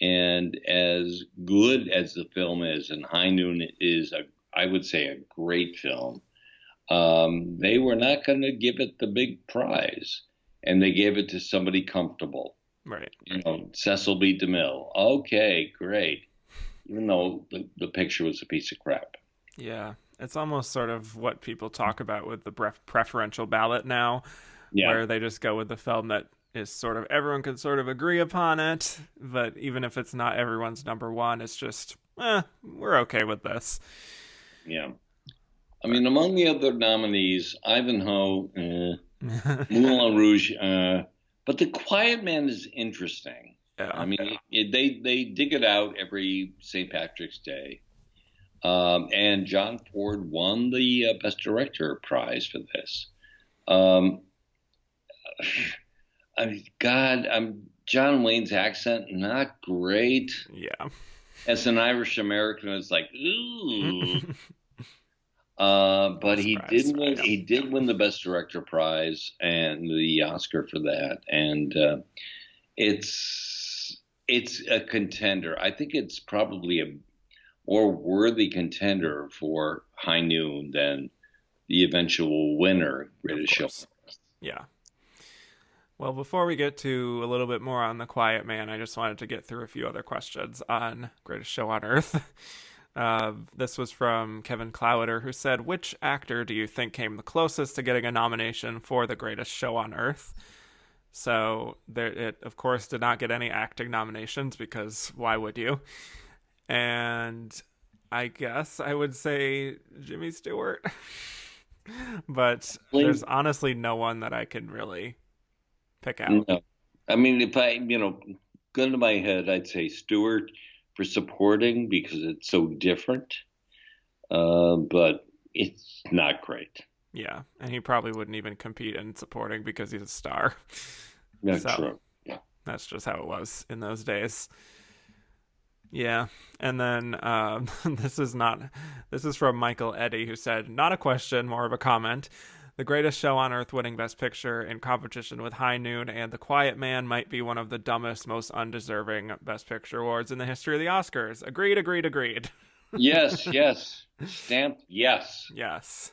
Speaker 2: And as good as the film is, and High Noon is I would say, a great film. They were not going to give it the big prize, and they gave it to somebody comfortable.
Speaker 1: Right.
Speaker 2: Cecil B. DeMille. Okay, great. Even though the picture was a piece of crap.
Speaker 1: Yeah. It's almost sort of what people talk about with the preferential ballot now, where they just go with the film that is sort of, everyone can sort of agree upon it, but even if it's not everyone's number one, it's just, we're okay with this.
Speaker 2: Yeah. I mean, among the other nominees, Ivanhoe, Moulin Rouge, but The Quiet Man is interesting.
Speaker 1: Yeah.
Speaker 2: I mean, they dig it out every St. Patrick's Day. And John Ford won the Best Director prize for this. I mean, God, John Wayne's accent, not great.
Speaker 1: Yeah.
Speaker 2: As an Irish American, it's like, ooh. But he did win. He did win the Best Director prize and the Oscar for that. And it's a contender. I think it's probably a more worthy contender for High Noon than the eventual winner, Greatest Show.
Speaker 1: Yeah. Well, before we get to a little bit more on The Quiet Man, I just wanted to get through a few other questions on Greatest Show on Earth. This was from Kevin Clowder, who said, which actor do you think came the closest to getting a nomination for The Greatest Show on Earth? So it, of course, did not get any acting nominations, because why would you? And I guess I would say Jimmy Stewart. But there's honestly no one that I can really pick out.
Speaker 2: No. I mean, if I, gun to my head, I'd say Stewart for supporting because it's so different. But it's not great.
Speaker 1: Yeah, and he probably wouldn't even compete in supporting because he's a star.
Speaker 2: That's true. Yeah.
Speaker 1: That's just how it was in those days. Yeah, and then this is from Michael Eddy, who said, not a question, more of a comment. The Greatest Show on Earth winning Best Picture in competition with High Noon and The Quiet Man might be one of the dumbest, most undeserving Best Picture awards in the history of the Oscars. Agreed.
Speaker 2: Yes. Stamped yes.
Speaker 1: Yes.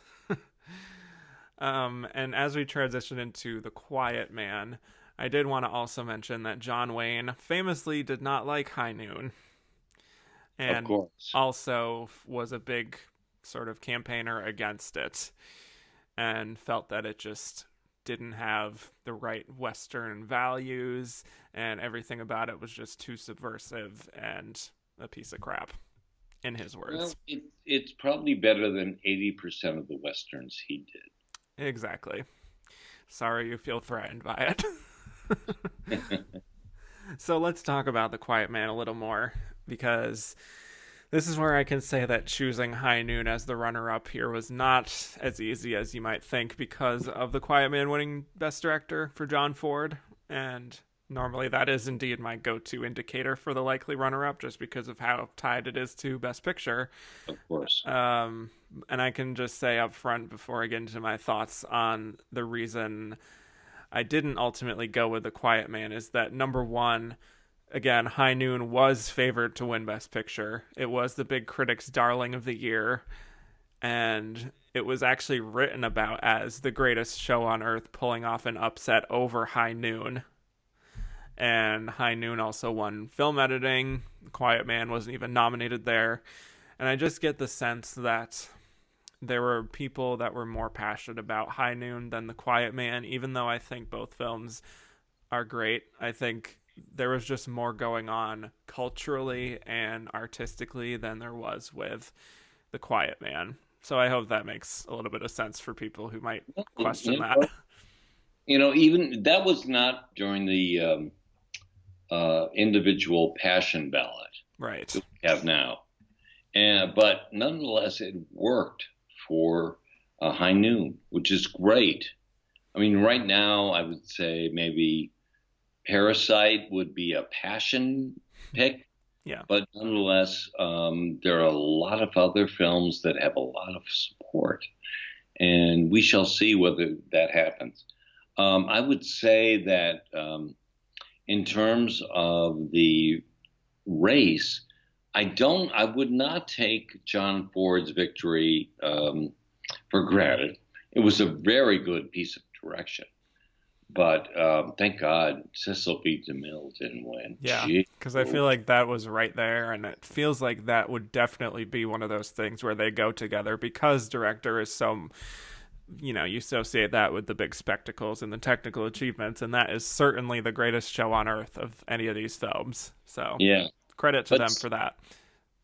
Speaker 1: And as we transition into The Quiet Man, I did want to also mention that John Wayne famously did not like High Noon. And also was a big sort of campaigner against it and felt that it just didn't have the right Western values and everything about it was just too subversive and a piece of crap, in his words.
Speaker 2: Well, it's probably better than 80% of the Westerns he did.
Speaker 1: Exactly. Sorry you feel threatened by it. So let's talk about The Quiet Man a little more, because this is where I can say that choosing High Noon as the runner-up here was not as easy as you might think, because of The Quiet Man winning Best Director for John Ford, and normally that is indeed my go-to indicator for the likely runner-up, just because of how tied it is to Best Picture.
Speaker 2: Of course.
Speaker 1: And I can just say up front, before I get into my thoughts on the reason I didn't ultimately go with The Quiet Man, is that, number one, again, High Noon was favored to win Best Picture. It was the big critics' darling of the year, and it was actually written about as the greatest show on earth, pulling off an upset over High Noon. And High Noon also won film editing. The Quiet Man wasn't even nominated there. And I just get the sense that there were people that were more passionate about High Noon than The Quiet Man, even though I think both films are great. I think there was just more going on culturally and artistically than there was with The Quiet Man. So I hope that makes a little bit of sense for people who might question that.
Speaker 2: Even that was not during the individual passion ballot.
Speaker 1: Right.
Speaker 2: That we have now. But nonetheless, it worked for High Noon, which is great. I mean, right now, I would say maybe Parasite would be a passion pick.
Speaker 1: Yeah.
Speaker 2: But nonetheless, there are a lot of other films that have a lot of support. And we shall see whether that happens. I would say that in terms of the race, I would not take John Ford's victory for granted. It was a very good piece of direction. But thank God Cecil B. DeMille didn't win.
Speaker 1: Yeah, because I feel like that was right there, and it feels like that would definitely be one of those things where they go together because director is so, you associate that with the big spectacles and the technical achievements, and that is certainly the greatest show on earth of any of these films. So
Speaker 2: yeah,
Speaker 1: credit to them for that.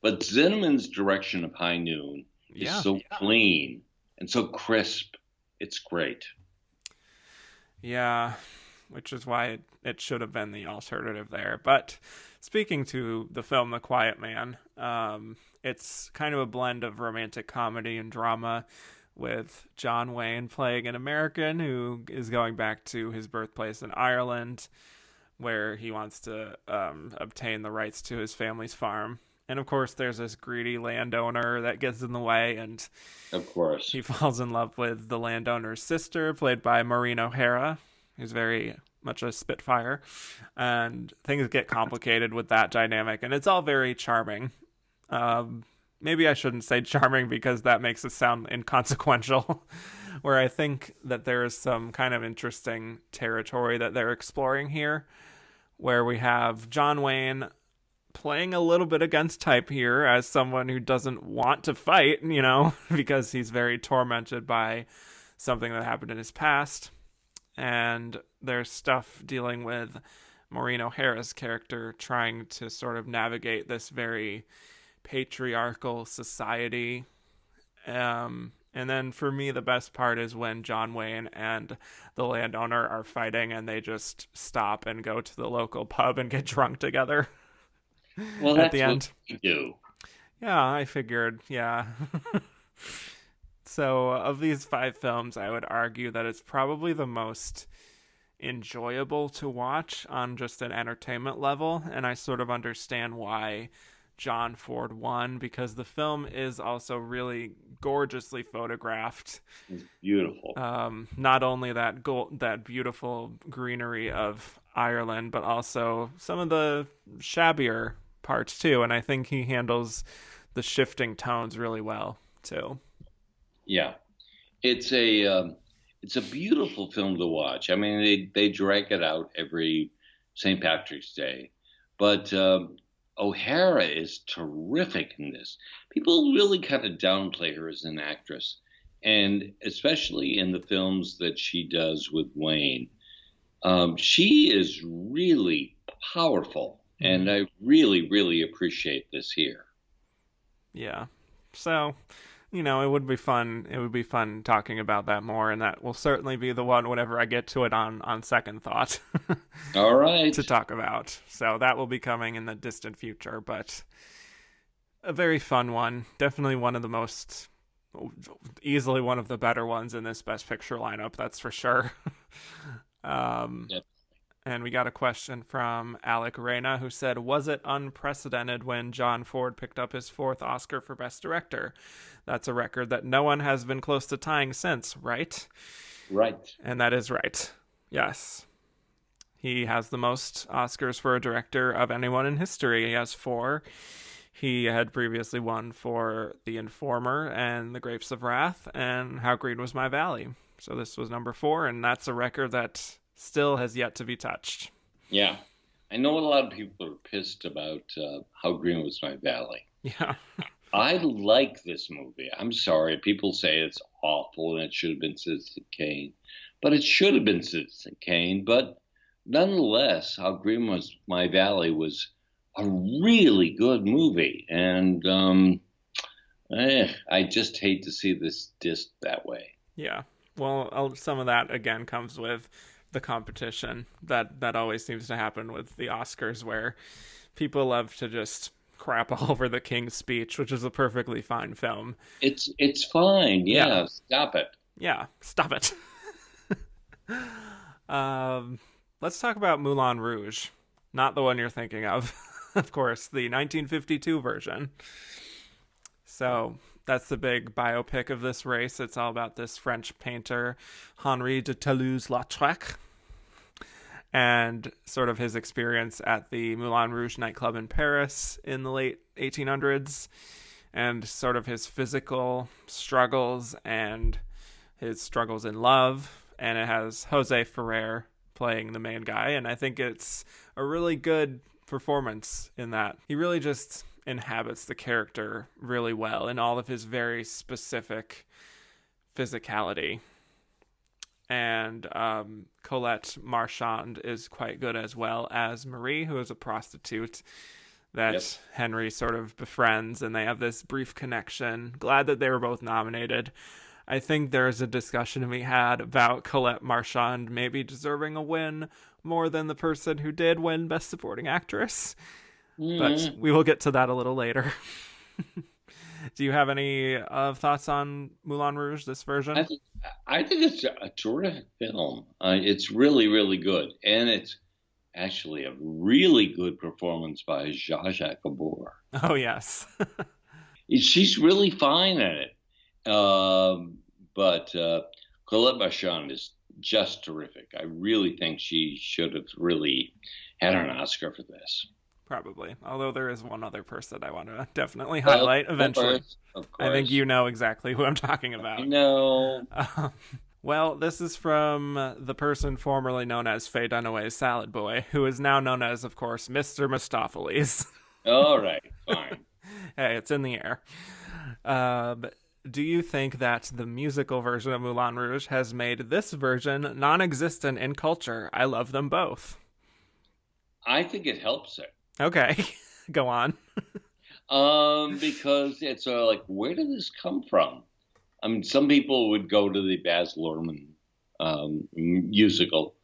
Speaker 2: But Zinnemann's direction of High Noon is so clean and so crisp. It's great.
Speaker 1: Yeah, which is why it should have been the alternative there. But speaking to the film The Quiet Man, it's kind of a blend of romantic comedy and drama, with John Wayne playing an American who is going back to his birthplace in Ireland, where he wants to obtain the rights to his family's farm. And of course, there's this greedy landowner that gets in the way, and
Speaker 2: of course,
Speaker 1: he falls in love with the landowner's sister, played by Maureen O'Hara, who's very much a spitfire, and things get complicated with that dynamic, and it's all very charming. Maybe I shouldn't say charming because that makes it sound inconsequential, where I think that there is some kind of interesting territory that they're exploring here, where we have John Wayne playing a little bit against type here as someone who doesn't want to fight, because he's very tormented by something that happened in his past. And there's stuff dealing with Maureen O'Hara's character trying to sort of navigate this very patriarchal society. And then for me, the best part is when John Wayne and the landowner are fighting and they just stop and go to the local pub and get drunk together.
Speaker 2: Well, at the end. What we do.
Speaker 1: Yeah, I figured. Yeah. So, of these 5 films, I would argue that it's probably the most enjoyable to watch on just an entertainment level, and I sort of understand why John Ford won, because the film is also really gorgeously photographed.
Speaker 2: It's beautiful.
Speaker 1: Not only that beautiful greenery of Ireland, but also some of the shabbier parts too, and I think he handles the shifting tones really well too.
Speaker 2: Yeah, it's a beautiful film to watch. I mean, they drag it out every St. Patrick's Day, but O'Hara is terrific in this. People really kind of downplay her as an actress, and especially in the films that she does with Wayne. She is really powerful, and I really, really appreciate this here.
Speaker 1: Yeah. So, it would be fun. It would be fun talking about that more, and that will certainly be the one whenever I get to it on second thought.
Speaker 2: All right.
Speaker 1: To talk about. So that will be coming in the distant future, but a very fun one. Definitely easily one of the better ones in this Best Picture lineup, that's for sure.
Speaker 2: Yep.
Speaker 1: And we got a question from Alec Reyna, who said, was it unprecedented when John Ford picked up his 4th Oscar for Best Director? That's a record that no one has been close to tying since, right?
Speaker 2: Right.
Speaker 1: And that is right. Yes. He has the most Oscars for a director of anyone in history. He has 4. He had previously won for The Informer and The Grapes of Wrath and How Green Was My Valley. So this was number 4, and that's a record that still has yet to be touched.
Speaker 2: Yeah. I know a lot of people are pissed about How Green Was My Valley.
Speaker 1: Yeah.
Speaker 2: I like this movie. I'm sorry. People say it's awful and it should have been Citizen Kane. But it should have been Citizen Kane. But nonetheless, How Green Was My Valley was a really good movie. And I just hate to see this disc that way.
Speaker 1: Yeah. Well, some of that, again, comes with the competition that always seems to happen with the Oscars, where people love to just crap all over the King's Speech, which is a perfectly fine film.
Speaker 2: It's fine. Yeah. Stop it.
Speaker 1: Yeah, stop it. Let's talk about Moulin Rouge. Not the one you're thinking of. Of course, the 1952 version. So that's the big biopic of this race. It's all about this French painter, Henri de Toulouse-Lautrec. and sort of his experience at the Moulin Rouge nightclub in Paris in the late 1800s, and sort of his physical struggles and his struggles in love. And it has Jose Ferrer playing the main guy, and I think it's a really good performance in that. He really just inhabits the character really well in all of his very specific physicality. And Colette Marchand is quite good as well as Marie, who is a prostitute that Henry sort of befriends, and they have this brief connection. Glad that they were both nominated. I think there's a discussion to be had about Colette Marchand maybe deserving a win more than the person who did win Best Supporting Actress. But we will get to that a little later. Do you have any thoughts on Moulin Rouge, this version?
Speaker 2: I think it's a terrific film. It's really, really good. And it's actually a really good performance by Zsa Zsa Gabor.
Speaker 1: Oh, yes.
Speaker 2: She's really fine at it. But Colette Marchand is just terrific. I really think she should have really had an Oscar for this.
Speaker 1: Probably. Although there is one other person I want to definitely highlight eventually.
Speaker 2: Of course.
Speaker 1: I think you know exactly who I'm talking about.
Speaker 2: I know.
Speaker 1: Well, this is from the person formerly known as Faye Dunaway's Salad Boy, who is now known as, of course, Mr. Mistopheles.
Speaker 2: All right, fine.
Speaker 1: Hey, it's in the air. Do you think that the musical version of Moulin Rouge has made this version non-existent in culture? I love them both.
Speaker 2: I think it helps it.
Speaker 1: Okay, go on.
Speaker 2: Because it's like, where did this come from? I mean, some people would go to the Baz Luhrmann musical,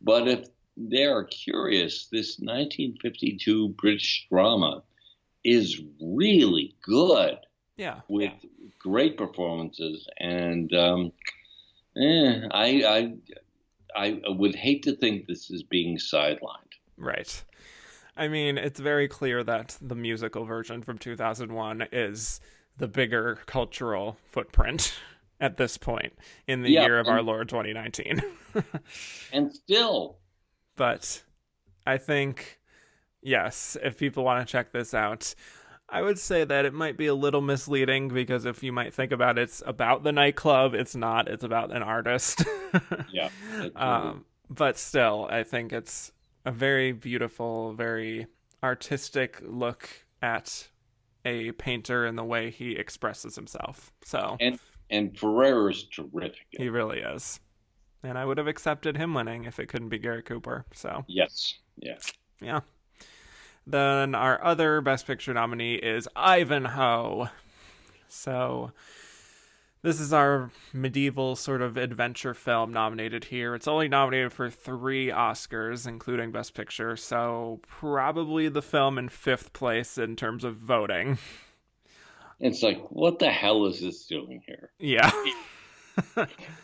Speaker 2: but if they are curious, this 1952 British drama is really good.
Speaker 1: Yeah,
Speaker 2: with great performances, and I would hate to think this is being sidelined.
Speaker 1: Right. I mean, it's very clear that the musical version from 2001 is the bigger cultural footprint at this point in the year of our Lord 2019.
Speaker 2: And still.
Speaker 1: But I think, yes, if people want to check this out, I would say that it might be a little misleading, because if you might think about it's about the nightclub, it's not. It's about an artist.
Speaker 2: Yeah.
Speaker 1: But still, I think it's a very beautiful, very artistic look at a painter and the way he expresses himself. So
Speaker 2: and Ferrer is terrific.
Speaker 1: He really is. And I would have accepted him winning if it couldn't be Gary Cooper. So
Speaker 2: yes. Yeah.
Speaker 1: Yeah. Then our other Best Picture nominee is Ivanhoe. So this is our medieval sort of adventure film nominated here. It's only nominated for 3 Oscars, including Best Picture, so probably the film in 5th place in terms of voting.
Speaker 2: It's like, what the hell is this doing here?
Speaker 1: Yeah.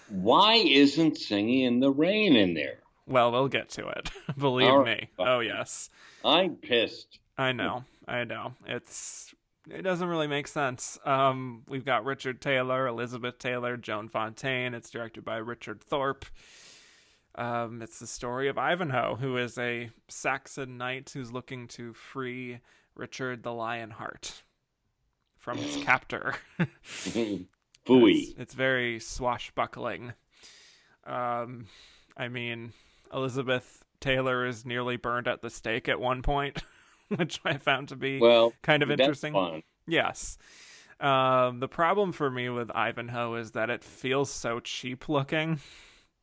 Speaker 2: Why isn't Singing in the Rain in there?
Speaker 1: Well, we'll get to it. Believe me. Oh, yes.
Speaker 2: I'm pissed.
Speaker 1: I know. It doesn't really make sense. We've got Richard Taylor, Elizabeth Taylor, Joan Fontaine. It's directed by Richard Thorpe. It's the story of Ivanhoe, who is a Saxon knight who's looking to free Richard the Lionheart from his captor.
Speaker 2: Phooey.
Speaker 1: It's very swashbuckling. I mean, Elizabeth Taylor is nearly burned at the stake at one point, which I found to be kind of interesting.
Speaker 2: That's fun.
Speaker 1: Yes. The problem for me with Ivanhoe is that it feels so cheap looking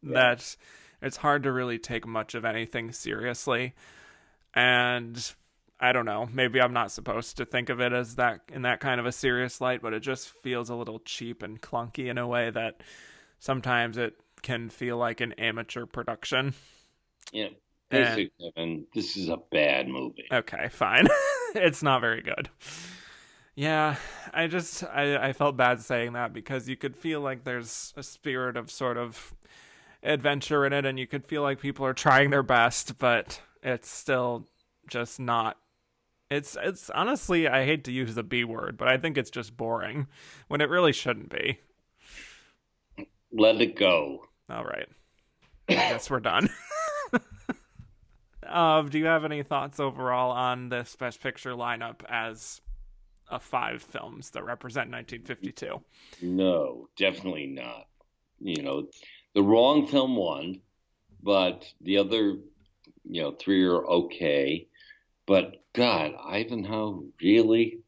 Speaker 1: that it's hard to really take much of anything seriously. And I don't know, maybe I'm not supposed to think of it as that in that kind of a serious light, but it just feels a little cheap and clunky in a way that sometimes it can feel like an amateur production.
Speaker 2: Yeah. Basically, and this is a bad movie.
Speaker 1: Okay, fine. It's not very good. Yeah, I felt bad saying that, because you could feel like there's a spirit of sort of adventure in it, and you could feel like people are trying their best, but it's still just not. It's honestly, I hate to use the B word, but I think it's just boring when it really shouldn't be.
Speaker 2: Let it go.
Speaker 1: All right. I guess we're done. Do you have any thoughts overall on this Best Picture lineup as 5 films that represent 1952?
Speaker 2: No, definitely not. You know, the wrong film won, but the other, 3 are okay. But God, Ivanhoe, really?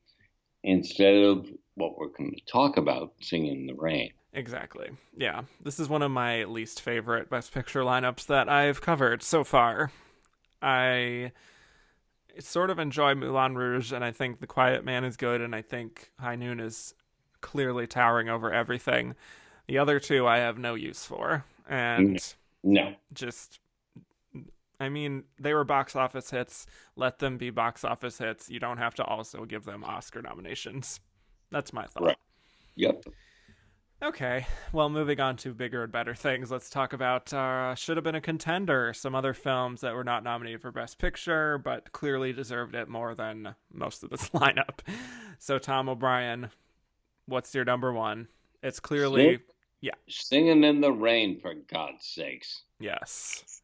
Speaker 2: Instead of what we're going to talk about, Singing in the Rain.
Speaker 1: Exactly. Yeah. This is one of my least favorite Best Picture lineups that I've covered so far. I sort of enjoy Moulin Rouge, and I think The Quiet Man is good, and I think High Noon is clearly towering over everything. The other 2 I have no use for. And
Speaker 2: no.
Speaker 1: Just, I mean, they were box office hits. Let them be box office hits. You don't have to also give them Oscar nominations. That's my thought.
Speaker 2: Right. Yep.
Speaker 1: Okay, well, moving on to bigger and better things, let's talk about Should Have Been a Contender, some other films that were not nominated for Best Picture, but clearly deserved it more than most of this lineup. So, Tom O'Brien, what's your number 1? It's clearly... Yeah.
Speaker 2: Singing in the Rain, for God's sakes.
Speaker 1: Yes.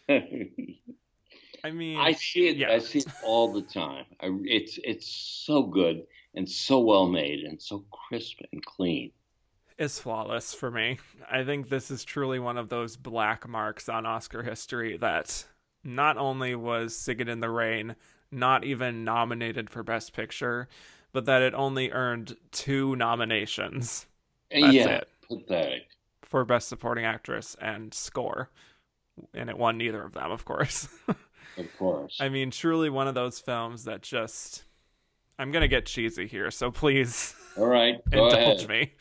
Speaker 2: I mean... I see it. Yeah. I see it all the time. It's so good and so well made and so crisp and clean.
Speaker 1: Is flawless for me. I think this is truly one of those black marks on Oscar history that not only was Singin' in the Rain not even nominated for Best Picture, but that it only earned 2 nominations. That's it.
Speaker 2: Pathetic.
Speaker 1: For Best Supporting Actress and Score. And it won neither of them, of course.
Speaker 2: Of course.
Speaker 1: I mean, truly one of those films that just... I'm going to get cheesy here, so please
Speaker 2: all right,
Speaker 1: indulge me.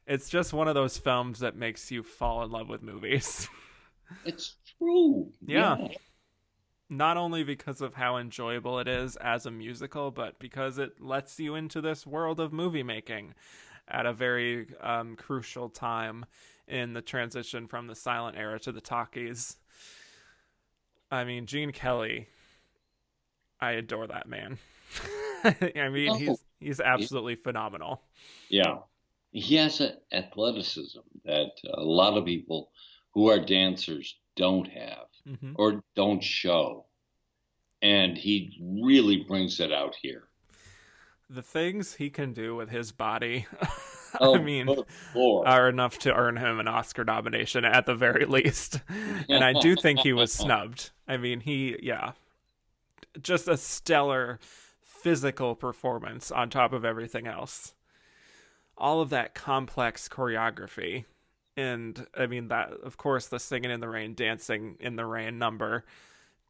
Speaker 1: It's just one of those films that makes you fall in love with movies.
Speaker 2: It's true.
Speaker 1: Yeah. Not only because of how enjoyable it is as a musical, but because it lets you into this world of movie making at a very crucial time in the transition from the silent era to the talkies. I mean, Gene Kelly, I adore that man. I mean, he's absolutely phenomenal.
Speaker 2: Yeah. He has an athleticism that a lot of people who are dancers don't have or don't show. And he really brings it out here.
Speaker 1: The things he can do with his body, I mean, are enough to earn him an Oscar nomination at the very least. And I do think he was snubbed. I mean, just a stellar physical performance on top of everything else. All of that complex choreography. And I mean, that, of course, the Singing in the Rain, Dancing in the Rain number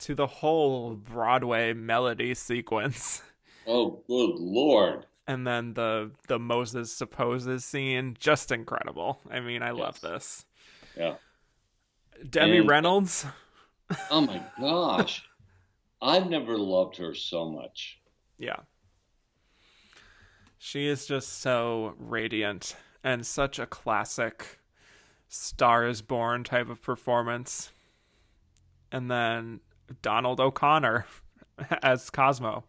Speaker 1: to the whole Broadway melody sequence.
Speaker 2: Oh, good Lord.
Speaker 1: And then the Moses supposes scene, just incredible. I mean, I love this.
Speaker 2: Yeah.
Speaker 1: Debbie Reynolds.
Speaker 2: Oh my gosh. I've never loved her so much.
Speaker 1: Yeah. She is just so radiant and such a classic Star is Born type of performance. And then Donald O'Connor as Cosmo.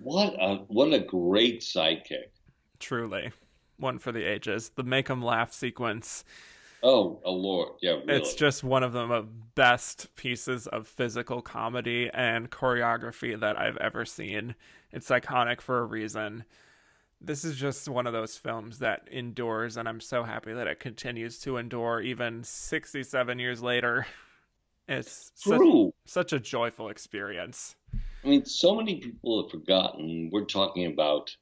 Speaker 2: What a great sidekick.
Speaker 1: Truly. One for the ages. The make 'em laugh sequence.
Speaker 2: Oh, Lord. Yeah, really.
Speaker 1: It's just one of the best pieces of physical comedy and choreography that I've ever seen. It's iconic for a reason. This is just one of those films that endures, and I'm so happy that it continues to endure even 67 years later. It's such a joyful experience.
Speaker 2: I mean, so many people have forgotten. We're talking about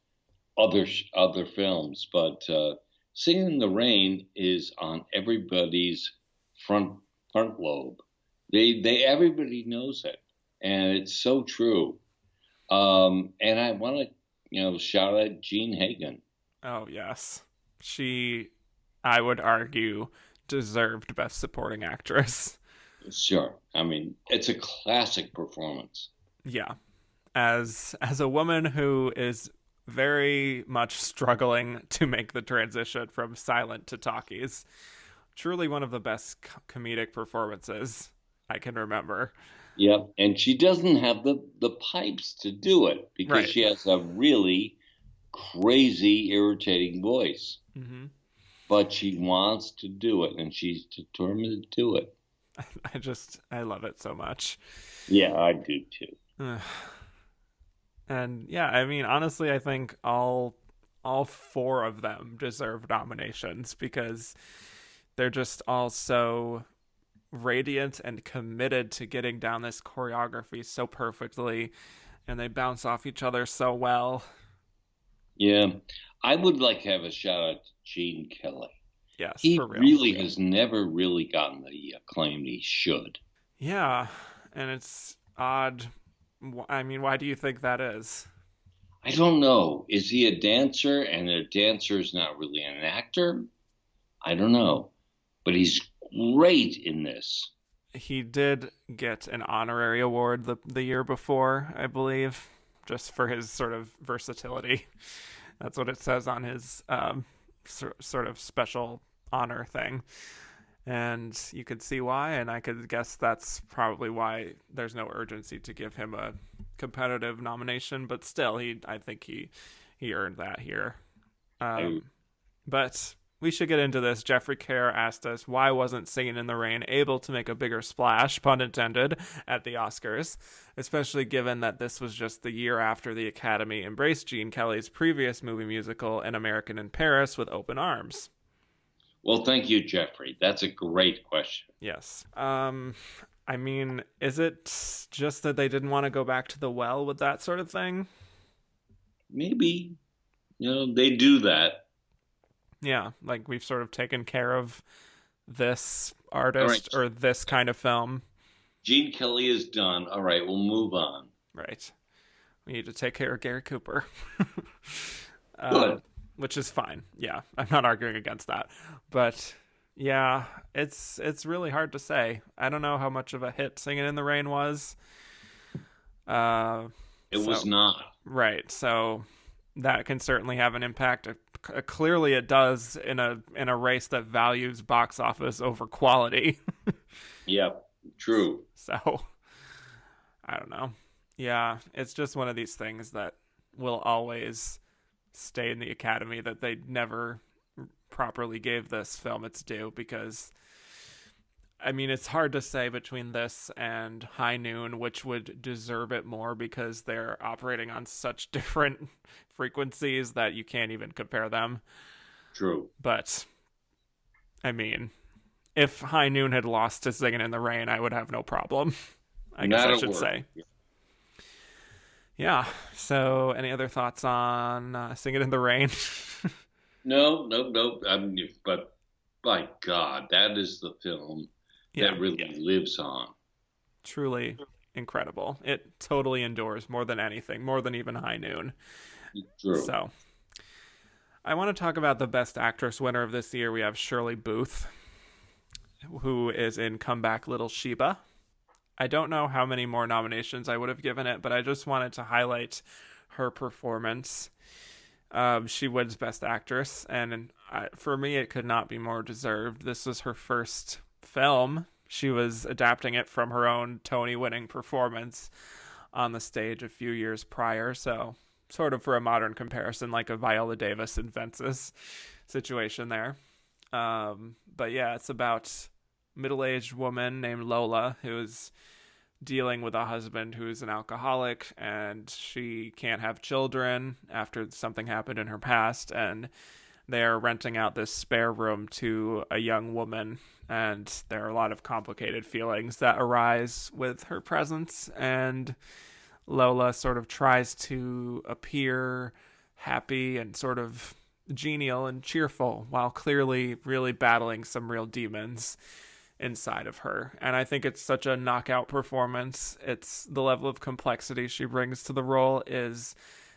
Speaker 2: other films, but Singing in the Rain is on everybody's front lobe. Everybody knows it, and it's so true. And I want to shout out Jean Hagen.
Speaker 1: Oh, yes. She, I would argue, deserved Best Supporting Actress.
Speaker 2: Sure. I mean, it's a classic performance.
Speaker 1: Yeah. As a woman who is very much struggling to make the transition from silent to talkies, truly one of the best comedic performances I can remember.
Speaker 2: Yep, and she doesn't have the pipes to do it because she has a really crazy, irritating voice. Mm-hmm. But she wants to do it, and she's determined to do it.
Speaker 1: I love it so much.
Speaker 2: Yeah, I do too.
Speaker 1: And yeah, I mean, honestly, I think all four of them deserve nominations because they're just all so radiant and committed to getting down this choreography so perfectly, and they bounce off each other so well.
Speaker 2: Yeah, I would like to have a shout out to Gene Kelly.
Speaker 1: Yes,
Speaker 2: He
Speaker 1: for real.
Speaker 2: really has never really gotten the acclaim he should.
Speaker 1: Yeah, and it's odd. I mean, why do you think that is?
Speaker 2: I don't know. Is he a dancer and a dancer is not really an actor? I don't know. But he's great in this.
Speaker 1: He did get an honorary award the year before, I believe, just for his sort of versatility. That's what it says on his sort of special honor thing. And you could see why, and I could guess that's probably why there's no urgency to give him a competitive nomination, but still, I think he earned that here. But we should get into this. Jeffrey Kerr asked us, why wasn't Singing in the Rain able to make a bigger splash, pun intended, at the Oscars, especially given that this was just the year after the Academy embraced Gene Kelly's previous movie musical, An American in Paris, with open arms?
Speaker 2: Well, thank you, Jeffrey. That's a great question.
Speaker 1: Yes. I mean, is it just that they didn't want to go back to the well with that sort of thing?
Speaker 2: Maybe. They do that.
Speaker 1: Yeah, like we've sort of taken care of this artist or this kind of film.
Speaker 2: Gene Kelly is done. All right, we'll move on.
Speaker 1: Right. We need to take care of Gary Cooper.
Speaker 2: Good.
Speaker 1: Which is fine. Yeah, I'm not arguing against that. But yeah, it's really hard to say. I don't know how much of a hit Singing in the Rain was.
Speaker 2: It was not.
Speaker 1: Right. So that can certainly have an impact. Clearly it does in a race that values box office over quality.
Speaker 2: Yep, true.
Speaker 1: So I don't know. Yeah, it's just one of these things that will always stay in the Academy, that they never properly gave this film its due, because I mean, it's hard to say between this and High Noon which would deserve it more, because they're operating on such different frequencies that you can't even compare them.
Speaker 2: True.
Speaker 1: But I mean, if High Noon had lost to Singing in the Rain, I would have no problem. I guess I should say. Yeah. So, any other thoughts on Singing in the Rain?
Speaker 2: No. I mean, but by God, that is the film that really lives on.
Speaker 1: Truly incredible. It totally endures more than anything, more than even High Noon.
Speaker 2: True.
Speaker 1: So, I want to talk about the Best Actress winner of this year. We have Shirley Booth, who is in Comeback Little Sheba. I don't know how many more nominations I would have given it, but I just wanted to highlight her performance. She wins Best Actress, and for me, it could not be more deserved. This was her first film. She was adapting it from her own Tony-winning performance on the stage a few years prior, so sort of for a modern comparison, like a Viola Davis and Fences situation there. But yeah, it's about middle-aged woman named Lola who's dealing with a husband who's an alcoholic, and she can't have children after something happened in her past, and they're renting out this spare room to a young woman, and there are a lot of complicated feelings that arise with her presence, and Lola sort of tries to appear happy and sort of genial and cheerful while clearly really battling some real demons inside of her. And I think it's such a knockout performance. It's the level of complexity she brings to the role is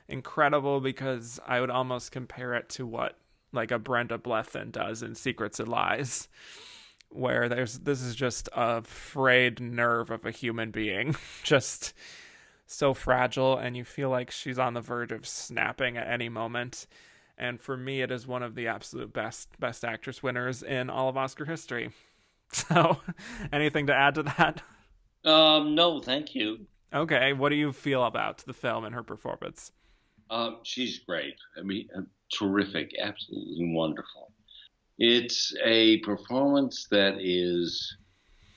Speaker 1: incredible, because I would almost compare it to what like a Brenda Blethyn does in Secrets and Lies, where this is just a frayed nerve of a human being, just so fragile, and you feel like she's on the verge of snapping at any moment. And for me, it is one of the absolute best actress winners in all of Oscar history. So, anything to add to that?
Speaker 2: No, thank you.
Speaker 1: Okay, what do you feel about the film and her performance?
Speaker 2: She's great. I mean, terrific, absolutely wonderful. It's a performance that is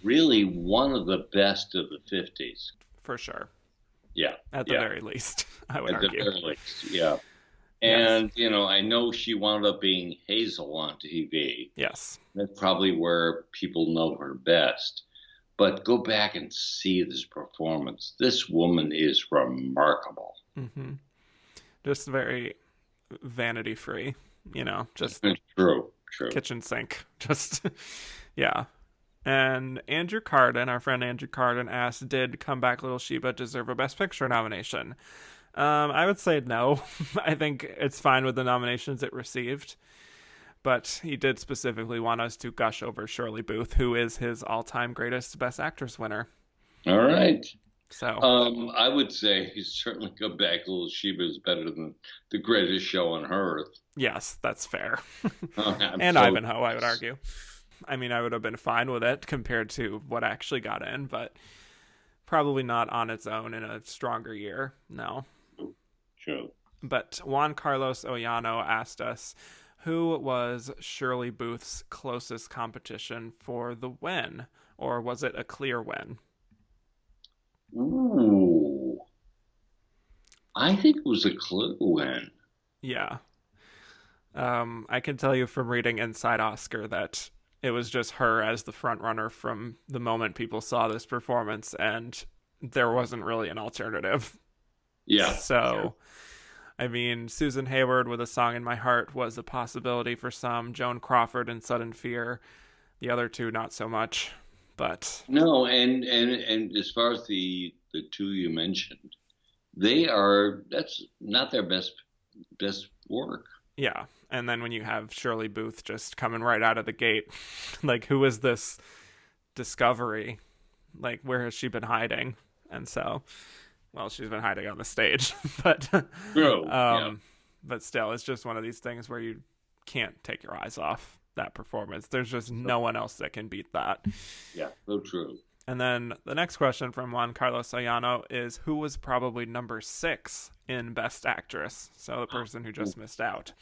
Speaker 2: really one of the best of the 50s.
Speaker 1: For sure.
Speaker 2: Yeah.
Speaker 1: At the very least, I would
Speaker 2: At
Speaker 1: argue.
Speaker 2: the very least, yeah.
Speaker 1: Yes.
Speaker 2: And, I know she wound up being Hazel on TV.
Speaker 1: Yes.
Speaker 2: That's probably where people know her best. But go back and see this performance. This woman is remarkable.
Speaker 1: Mm-hmm. Just very vanity free, just
Speaker 2: True.
Speaker 1: kitchen sink. Just, yeah. And Andrew Carden, our friend Andrew Carden, asked, did Comeback Little Sheba deserve a Best Picture nomination? I would say no. I think it's fine with the nominations it received. But he did specifically want us to gush over Shirley Booth, who is his all-time greatest Best Actress winner.
Speaker 2: All right.
Speaker 1: So
Speaker 2: I would say certainly Come Back Little Sheba is better than The Greatest Show on Earth.
Speaker 1: Yes, that's fair.
Speaker 2: And
Speaker 1: and Ivanhoe, I would argue. I mean, I would have been fine with it compared to what actually got in, but probably not on its own in a stronger year. No.
Speaker 2: True.
Speaker 1: But Juan Carlos Ollano asked us, who was Shirley Booth's closest competition for the win? Or was it a clear win?
Speaker 2: Ooh. I think it was a clear win.
Speaker 1: Yeah. I can tell you from reading Inside Oscar that it was just her as the front runner from the moment people saw this performance, and there wasn't really an alternative.
Speaker 2: Yeah.
Speaker 1: So,
Speaker 2: sure.
Speaker 1: I mean, Susan Hayward with A Song in My Heart was a possibility for some. Joan Crawford in Sudden Fear. The other two, not so much. But
Speaker 2: no, and as far as the two you mentioned, that's not their best work.
Speaker 1: Yeah. And then when you have Shirley Booth just coming right out of the gate, like, who is this discovery? Like, where has she been hiding? And so, well, she's been hiding on the stage, but
Speaker 2: True. Yeah.
Speaker 1: But still, it's just one of these things where you can't take your eyes off that performance. There's just no one else that can beat that.
Speaker 2: Yeah, so true.
Speaker 1: And then the next question from Juan Carlos Ollano is, who was probably number 6 in Best Actress? So the person who just missed out.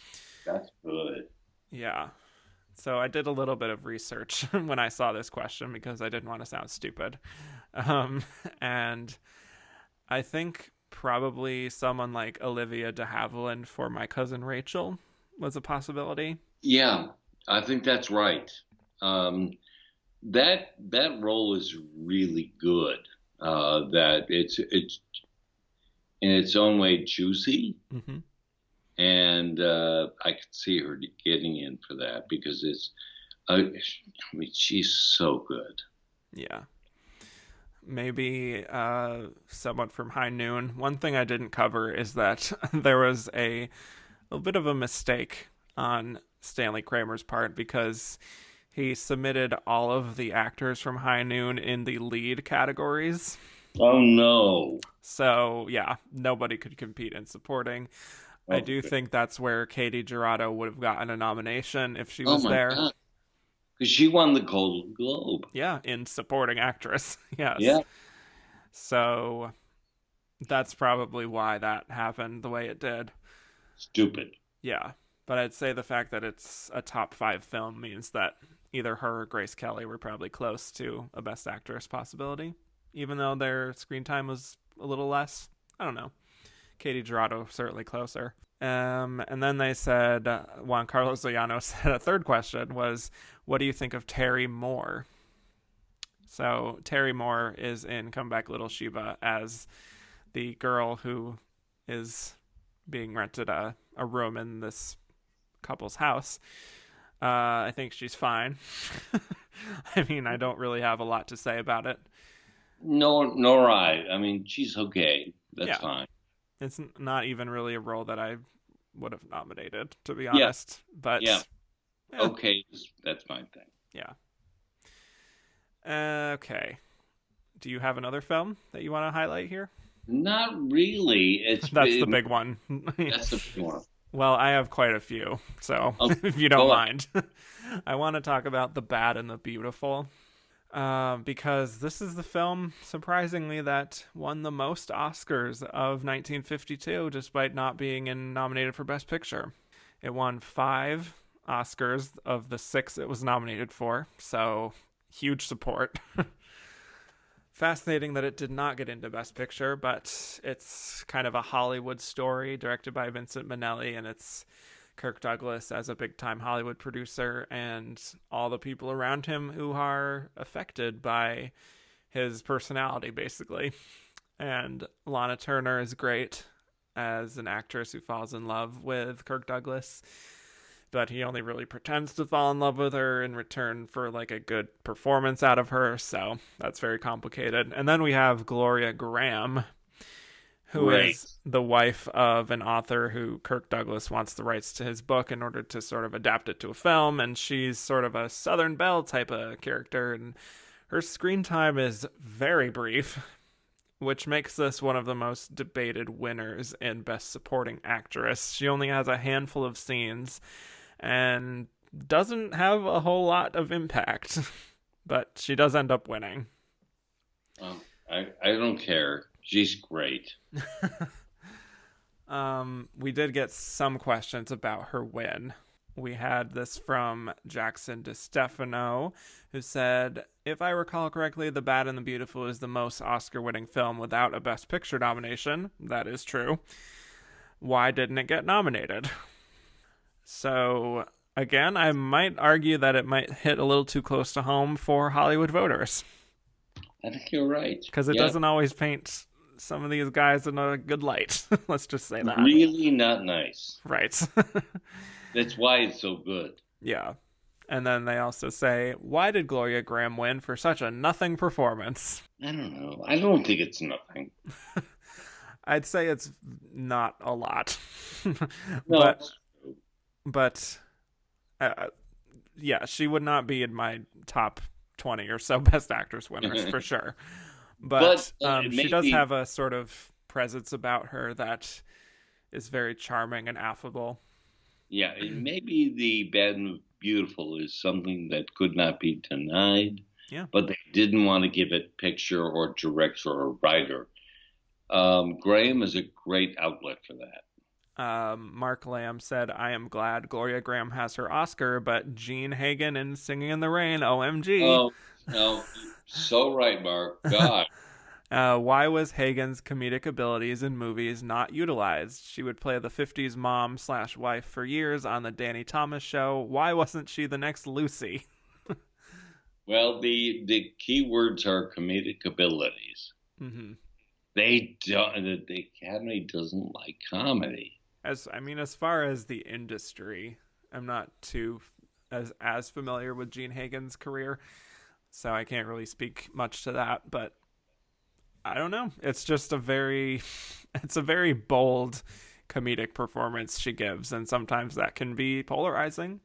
Speaker 2: That's good.
Speaker 1: Yeah. So I did a little bit of research when I saw this question because I didn't want to sound stupid. And I think probably someone like Olivia de Havilland for My Cousin Rachel was a possibility.
Speaker 2: Yeah, I think that's right. That role is really good. That it's in its own way juicy,
Speaker 1: Mm-hmm.
Speaker 2: and I could see her getting in for that because I mean, she's so good.
Speaker 1: Yeah. Maybe someone from High Noon. One thing I didn't cover is that there was a bit of a mistake on Stanley Kramer's part because he submitted all of the actors from High Noon in the lead categories.
Speaker 2: Oh, no.
Speaker 1: So, yeah, nobody could compete in supporting. I do think that's where Katie Jurado would have gotten a nomination if she was there.
Speaker 2: God. Because she won the Golden Globe.
Speaker 1: Yeah, in supporting actress. Yes.
Speaker 2: Yeah.
Speaker 1: So that's probably why that happened the way it did.
Speaker 2: Stupid.
Speaker 1: Yeah. But I'd say the fact that it's a top 5 film means that either her or Grace Kelly were probably close to a Best Actress possibility, even though their screen time was a little less. I don't know. Katie Jurado certainly closer. And then they said, Juan Carlos Ollano said a third question was, what do you think of Terry Moore? So Terry Moore is in Come Back Little Sheba as the girl who is being rented a room in this couple's house. I think she's fine. I mean, I don't really have a lot to say about it.
Speaker 2: No, nor I. I mean, she's okay. That's fine.
Speaker 1: It's not even really a role that I would have nominated, to be honest. But
Speaker 2: okay, that's my thing.
Speaker 1: Yeah. Okay. Do you have another film that you want to highlight here?
Speaker 2: Not really.
Speaker 1: That's the big one.
Speaker 2: That's the big one.
Speaker 1: Well, I have quite a few, so if you don't mind. I want to talk about The Bad and the Beautiful. Because this is the film, surprisingly, that won the most Oscars of 1952, despite not being nominated for Best Picture. It won 5 Oscars of the 6 it was nominated for, so huge support. Fascinating that it did not get into Best Picture, but it's kind of a Hollywood story directed by Vincent Minnelli, and it's Kirk Douglas as a big-time Hollywood producer and all the people around him who are affected by his personality, basically. And Lana Turner is great as an actress who falls in love with Kirk Douglas, but he only really pretends to fall in love with her in return for like a good performance out of her, so that's very complicated. And then we have Gloria Graham, who is the wife of an author who Kirk Douglas wants the rights to his book in order to sort of adapt it to a film, and she's sort of a Southern Belle type of character, and her screen time is very brief, which makes this one of the most debated winners in Best Supporting Actress. She only has a handful of scenes and doesn't have a whole lot of impact, but she does end up winning.
Speaker 2: I don't care. She's great.
Speaker 1: We did get some questions about her win. We had this from Jackson DeStefano, who said, if I recall correctly, The Bad and the Beautiful is the most Oscar-winning film without a Best Picture nomination. That is true. Why didn't it get nominated? So, again, I might argue that it might hit a little too close to home for Hollywood voters.
Speaker 2: I think you're right.
Speaker 1: Because it doesn't always paint some of these guys in a good light. Let's just say that.
Speaker 2: Really not nice.
Speaker 1: Right.
Speaker 2: That's why it's so good.
Speaker 1: Yeah. And then they also say, why did Gloria Graham win for such a nothing performance?
Speaker 2: I don't know. I don't think it's nothing.
Speaker 1: I'd say it's not a lot.
Speaker 2: No,
Speaker 1: but yeah, she would not be in my top 20 or so Best Actress winners for sure. But she does have a sort of presence about her that is very charming and affable.
Speaker 2: Yeah, maybe The Bad and Beautiful is something that could not be denied.
Speaker 1: Yeah.
Speaker 2: But they didn't want to give it picture or director or writer. Graham is a great outlet for that.
Speaker 1: Mark Lamb said, I am glad Gloria Graham has her Oscar, but Gene Hagen in Singing in the Rain, OMG.
Speaker 2: Oh, no, so right, Mark. God.
Speaker 1: Why was Hagen's comedic abilities in movies not utilized? She would play the 50s mom/wife for years on the Danny Thomas Show. Why wasn't she the next Lucy?
Speaker 2: Well, the key words are comedic abilities.
Speaker 1: Mm-hmm.
Speaker 2: The Academy doesn't like comedy.
Speaker 1: As far as the industry, I'm not too as familiar with Gene Hagen's career, so I can't really speak much to that, but I don't know. It's just a very bold comedic performance she gives, and sometimes that can be polarizing.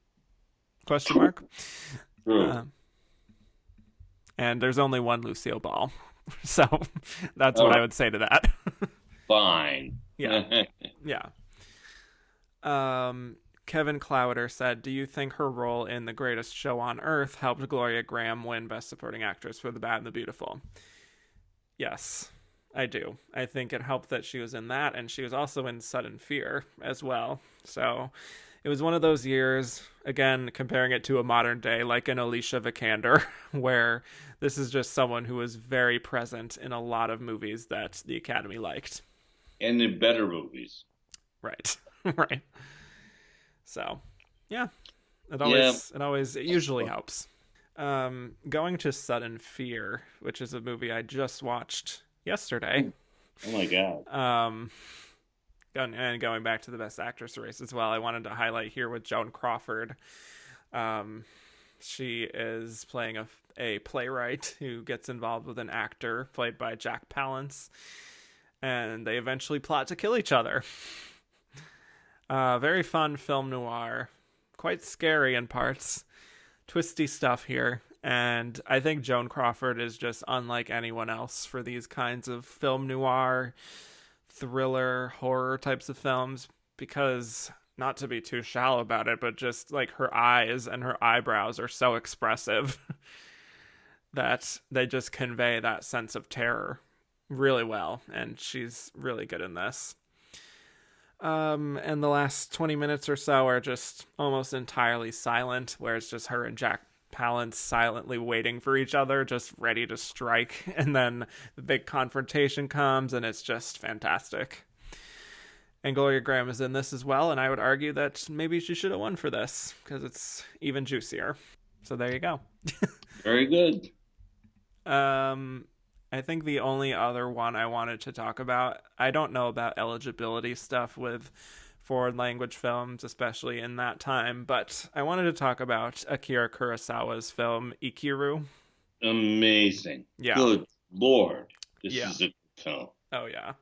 Speaker 1: Question mark. And there's only one Lucille Ball, so that's what I would say to that.
Speaker 2: Fine.
Speaker 1: Yeah. Yeah. Kevin Clowder said, do you think her role in The Greatest Show on Earth helped Gloria Graham win Best Supporting Actress for The Bad and the Beautiful? Yes, I do. I think it helped that she was in that, and she was also in Sudden Fear as well. So it was one of those years, again, comparing it to a modern day, like an Alicia Vikander, where this is just someone who was very present in a lot of movies that the Academy liked.
Speaker 2: And in better movies.
Speaker 1: Right. Right. So, yeah. It usually helps. Going to Sudden Fear, which is a movie I just watched yesterday.
Speaker 2: Oh my God.
Speaker 1: And going back to the Best Actress race as well, I wanted to highlight here with Joan Crawford. She is playing a playwright who gets involved with an actor played by Jack Palance, and they eventually plot to kill each other. Very fun film noir, quite scary in parts, twisty stuff here, and I think Joan Crawford is just unlike anyone else for these kinds of film noir, thriller, horror types of films, because, not to be too shallow about it, but just like her eyes and her eyebrows are so expressive that they just convey that sense of terror really well, and she's really good in this. And the last 20 minutes or so are just almost entirely silent, where it's just her and Jack Palance silently waiting for each other, just ready to strike. And then the big confrontation comes, and it's just fantastic. And Gloria Graham is in this as well, and I would argue that maybe she should have won for this, because it's even juicier. So there you go.
Speaker 2: Very good.
Speaker 1: I think the only other one I wanted to talk about, I don't know about eligibility stuff with foreign language films, especially in that time, but I wanted to talk about Akira Kurosawa's film Ikiru.
Speaker 2: Amazing.
Speaker 1: Yeah.
Speaker 2: Good Lord. This
Speaker 1: Yeah.
Speaker 2: is a good film.
Speaker 1: Oh, yeah.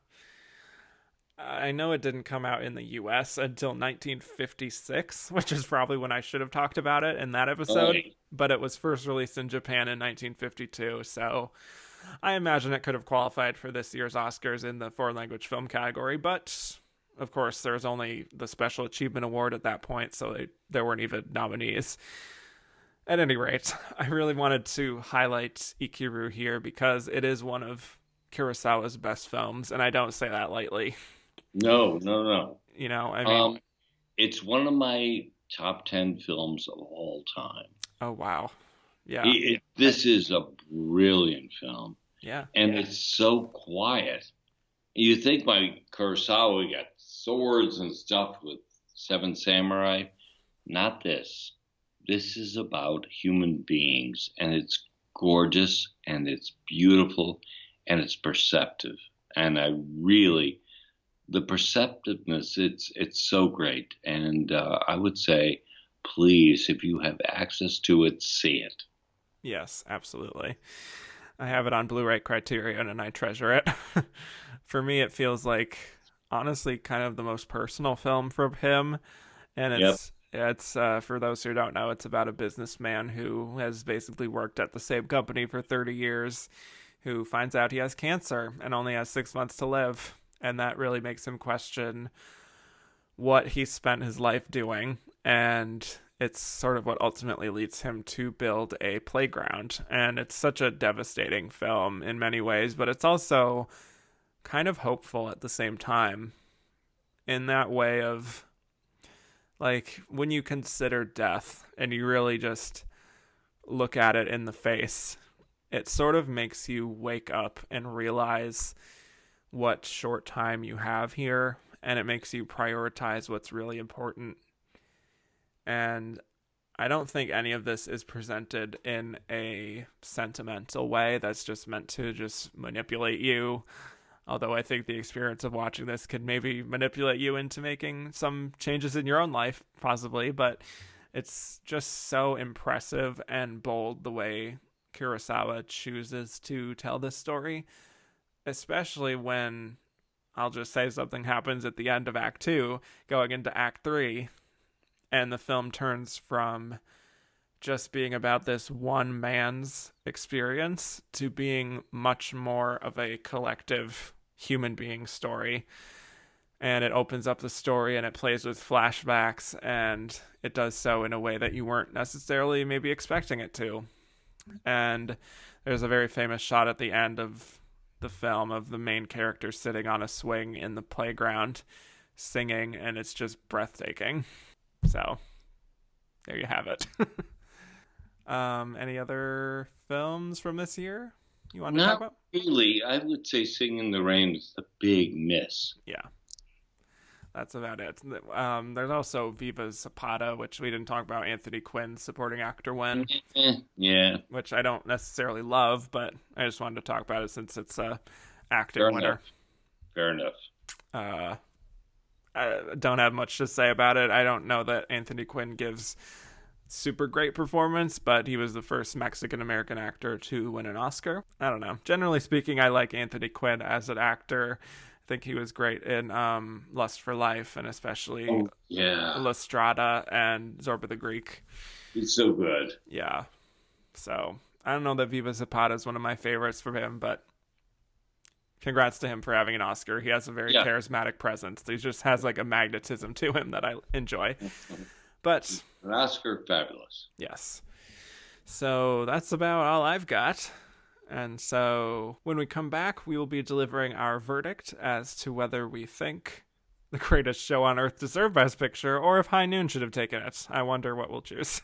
Speaker 1: I know it didn't come out in the US until 1956, which is probably when I should have talked about it in that episode, but it was first released in Japan in 1952, so I imagine it could have qualified for this year's Oscars in the foreign language film category, but of course there was only the Special Achievement Award at that point, so there weren't even nominees. At any rate, I really wanted to highlight Ikiru here because it is one of Kurosawa's best films, and I don't say that lightly.
Speaker 2: No.
Speaker 1: You know, I mean...
Speaker 2: it's one of my top 10 films of all time.
Speaker 1: Oh, wow. Yeah.
Speaker 2: This is a brilliant film.
Speaker 1: Yeah.
Speaker 2: And it's so quiet. You think my Kurosawa got swords and stuff with Seven Samurai. Not this. This is about human beings, and it's gorgeous, and it's beautiful, and it's perceptive. And the perceptiveness, it's so great. And I would say, please, if you have access to it, see it.
Speaker 1: Yes, absolutely. I have it on Blu-ray Criterion, and I treasure it. For me, it feels like, honestly, kind of the most personal film from him. And it's for those who don't know, it's about a businessman who has basically worked at the same company for 30 years, who finds out he has cancer and only has 6 months to live. And that really makes him question what he spent his life doing. And it's sort of what ultimately leads him to build a playground. And it's such a devastating film in many ways, but it's also kind of hopeful at the same time. In that way of, like, when you consider death and you really just look at it in the face, it sort of makes you wake up and realize what short time you have here, and it makes you prioritize what's really important. And I don't think any of this is presented in a sentimental way that's just meant to just manipulate you. Although I think the experience of watching this could maybe manipulate you into making some changes in your own life, possibly. But it's just so impressive and bold the way Kurosawa chooses to tell this story. Especially when, I'll just say, something happens at the end of Act 2, going into Act 3, and the film turns from just being about this one man's experience to being much more of a collective human being story. And it opens up the story and it plays with flashbacks, and it does so in a way that you weren't necessarily maybe expecting it to. And there's a very famous shot at the end of the film of the main character sitting on a swing in the playground singing, and it's just breathtaking. So there you have it. Any other films from this year you want to talk about?
Speaker 2: Not really. I would say Singing in the Rain is the big miss.
Speaker 1: Yeah. That's about it. There's also Viva Zapata, which we didn't talk about. Anthony Quinn, supporting actor win.
Speaker 2: Yeah.
Speaker 1: Which I don't necessarily love, but I just wanted to talk about it since it's a acting winner.
Speaker 2: Fair enough.
Speaker 1: I don't have much to say about it. I don't know that Anthony Quinn gives super great performance, but he was the first Mexican-American actor to win an Oscar. I don't know. Generally speaking, I like Anthony Quinn as an actor. I think he was great in Lust for Life, and especially La Strada and Zorba the Greek.
Speaker 2: He's so good.
Speaker 1: Yeah. So I don't know that Viva Zapata is one of my favorites from him, but congrats to him for having an Oscar. He has a very charismatic presence. He just has like a magnetism to him that I enjoy. But
Speaker 2: an Oscar, fabulous.
Speaker 1: Yes. So that's about all I've got. And so when we come back, we will be delivering our verdict as to whether we think The Greatest Show on Earth deserved Best Picture or if High Noon should have taken it. I wonder what we'll choose.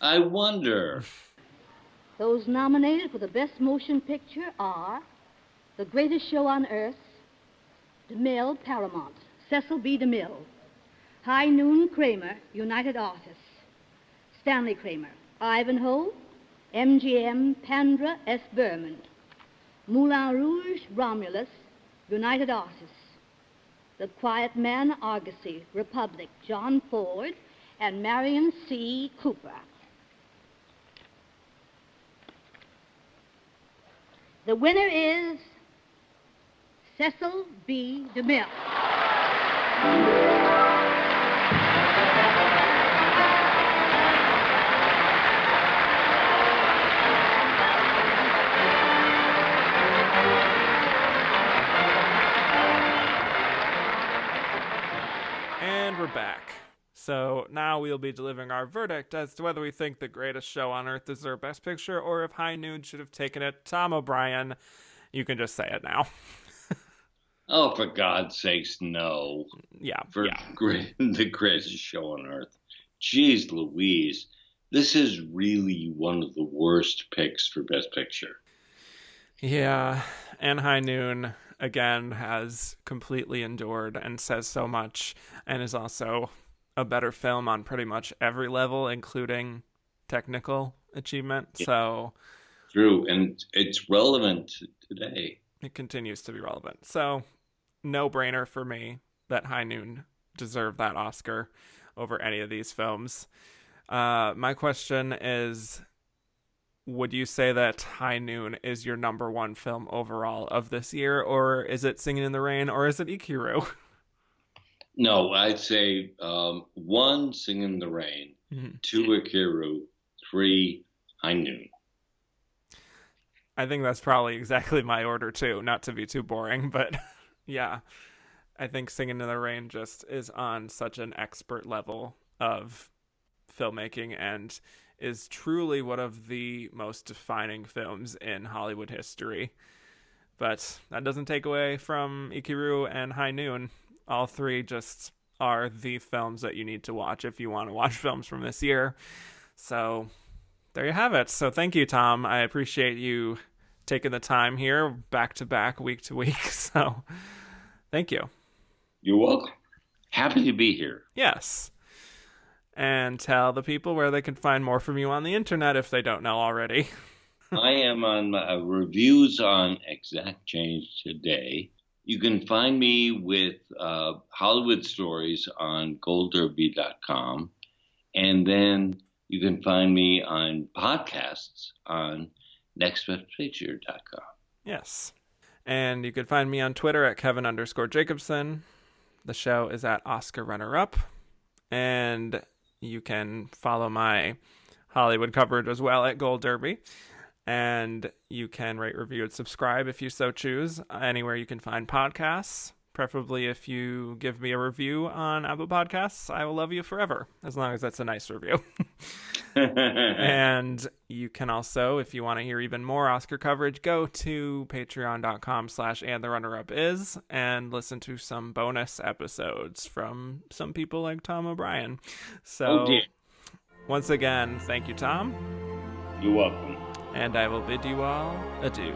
Speaker 2: I wonder.
Speaker 9: Those nominated for the Best Motion Picture are The Greatest Show on Earth, DeMille, Paramount, Cecil B. DeMille, High Noon, Kramer, United Artists, Stanley Kramer, Ivanhoe, MGM, Pandra, S. Berman, Moulin Rouge, Romulus, United Artists, The Quiet Man, Argosy, Republic, John Ford, and Marion C. Cooper. The winner is Cecil B. DeMille.
Speaker 1: And we're back. So now we'll be delivering our verdict as to whether we think The Greatest Show on Earth deserved Best Picture or if High Noon should have taken it. Tom O'Brien, you can just say it now.
Speaker 2: Oh, for God's sakes, no.
Speaker 1: Yeah.
Speaker 2: The Greatest Show on Earth. Jeez Louise. This is really one of the worst picks for Best Picture.
Speaker 1: Yeah, and High Noon, again, has completely endured and says so much, and is also a better film on pretty much every level, including technical achievement. Yeah. So
Speaker 2: true, and it's relevant today.
Speaker 1: It continues to be relevant. So no-brainer for me that High Noon deserved that Oscar over any of these films. My question is, would you say that High Noon is your number one film overall of this year, or is it Singing in the Rain, or is it Ikiru?
Speaker 2: No, I'd say 1, Singing in the Rain, 2, Ikiru, 3, High Noon.
Speaker 1: I think that's probably exactly my order too, not to be too boring, but yeah, I think Singing in the Rain just is on such an expert level of filmmaking and is truly one of the most defining films in Hollywood history. But that doesn't take away from Ikiru and High Noon. All three just are the films that you need to watch if you want to watch films from this year. So there you have it. So thank you, Tom. I appreciate you taking the time here, back to back, week to week. So thank you.
Speaker 2: You're welcome. Happy to be here.
Speaker 1: Yes. And tell the people where they can find more from you on the internet if they don't know already.
Speaker 2: I am on reviews on Exact Change Today. You can find me with Hollywood Stories on goldderby.com. And then you can find me on podcasts on nextbestpicture.com.
Speaker 1: Yes. And you can find me on Twitter at Kevin_Jacobson. The show is at Oscar Runner Up. And you can follow my Hollywood coverage as well at Gold Derby. And you can rate, review, and subscribe if you so choose anywhere you can find podcasts. Preferably if you give me a review on Apple Podcasts, I will love you forever, as long as that's a nice review. And you can also, if you want to hear even more Oscar coverage, go to patreon.com/andtherunnerup and listen to some bonus episodes from some people like Tom O'Brien. So, once again, thank you, Tom.
Speaker 2: You're welcome.
Speaker 1: And I will bid you all adieu.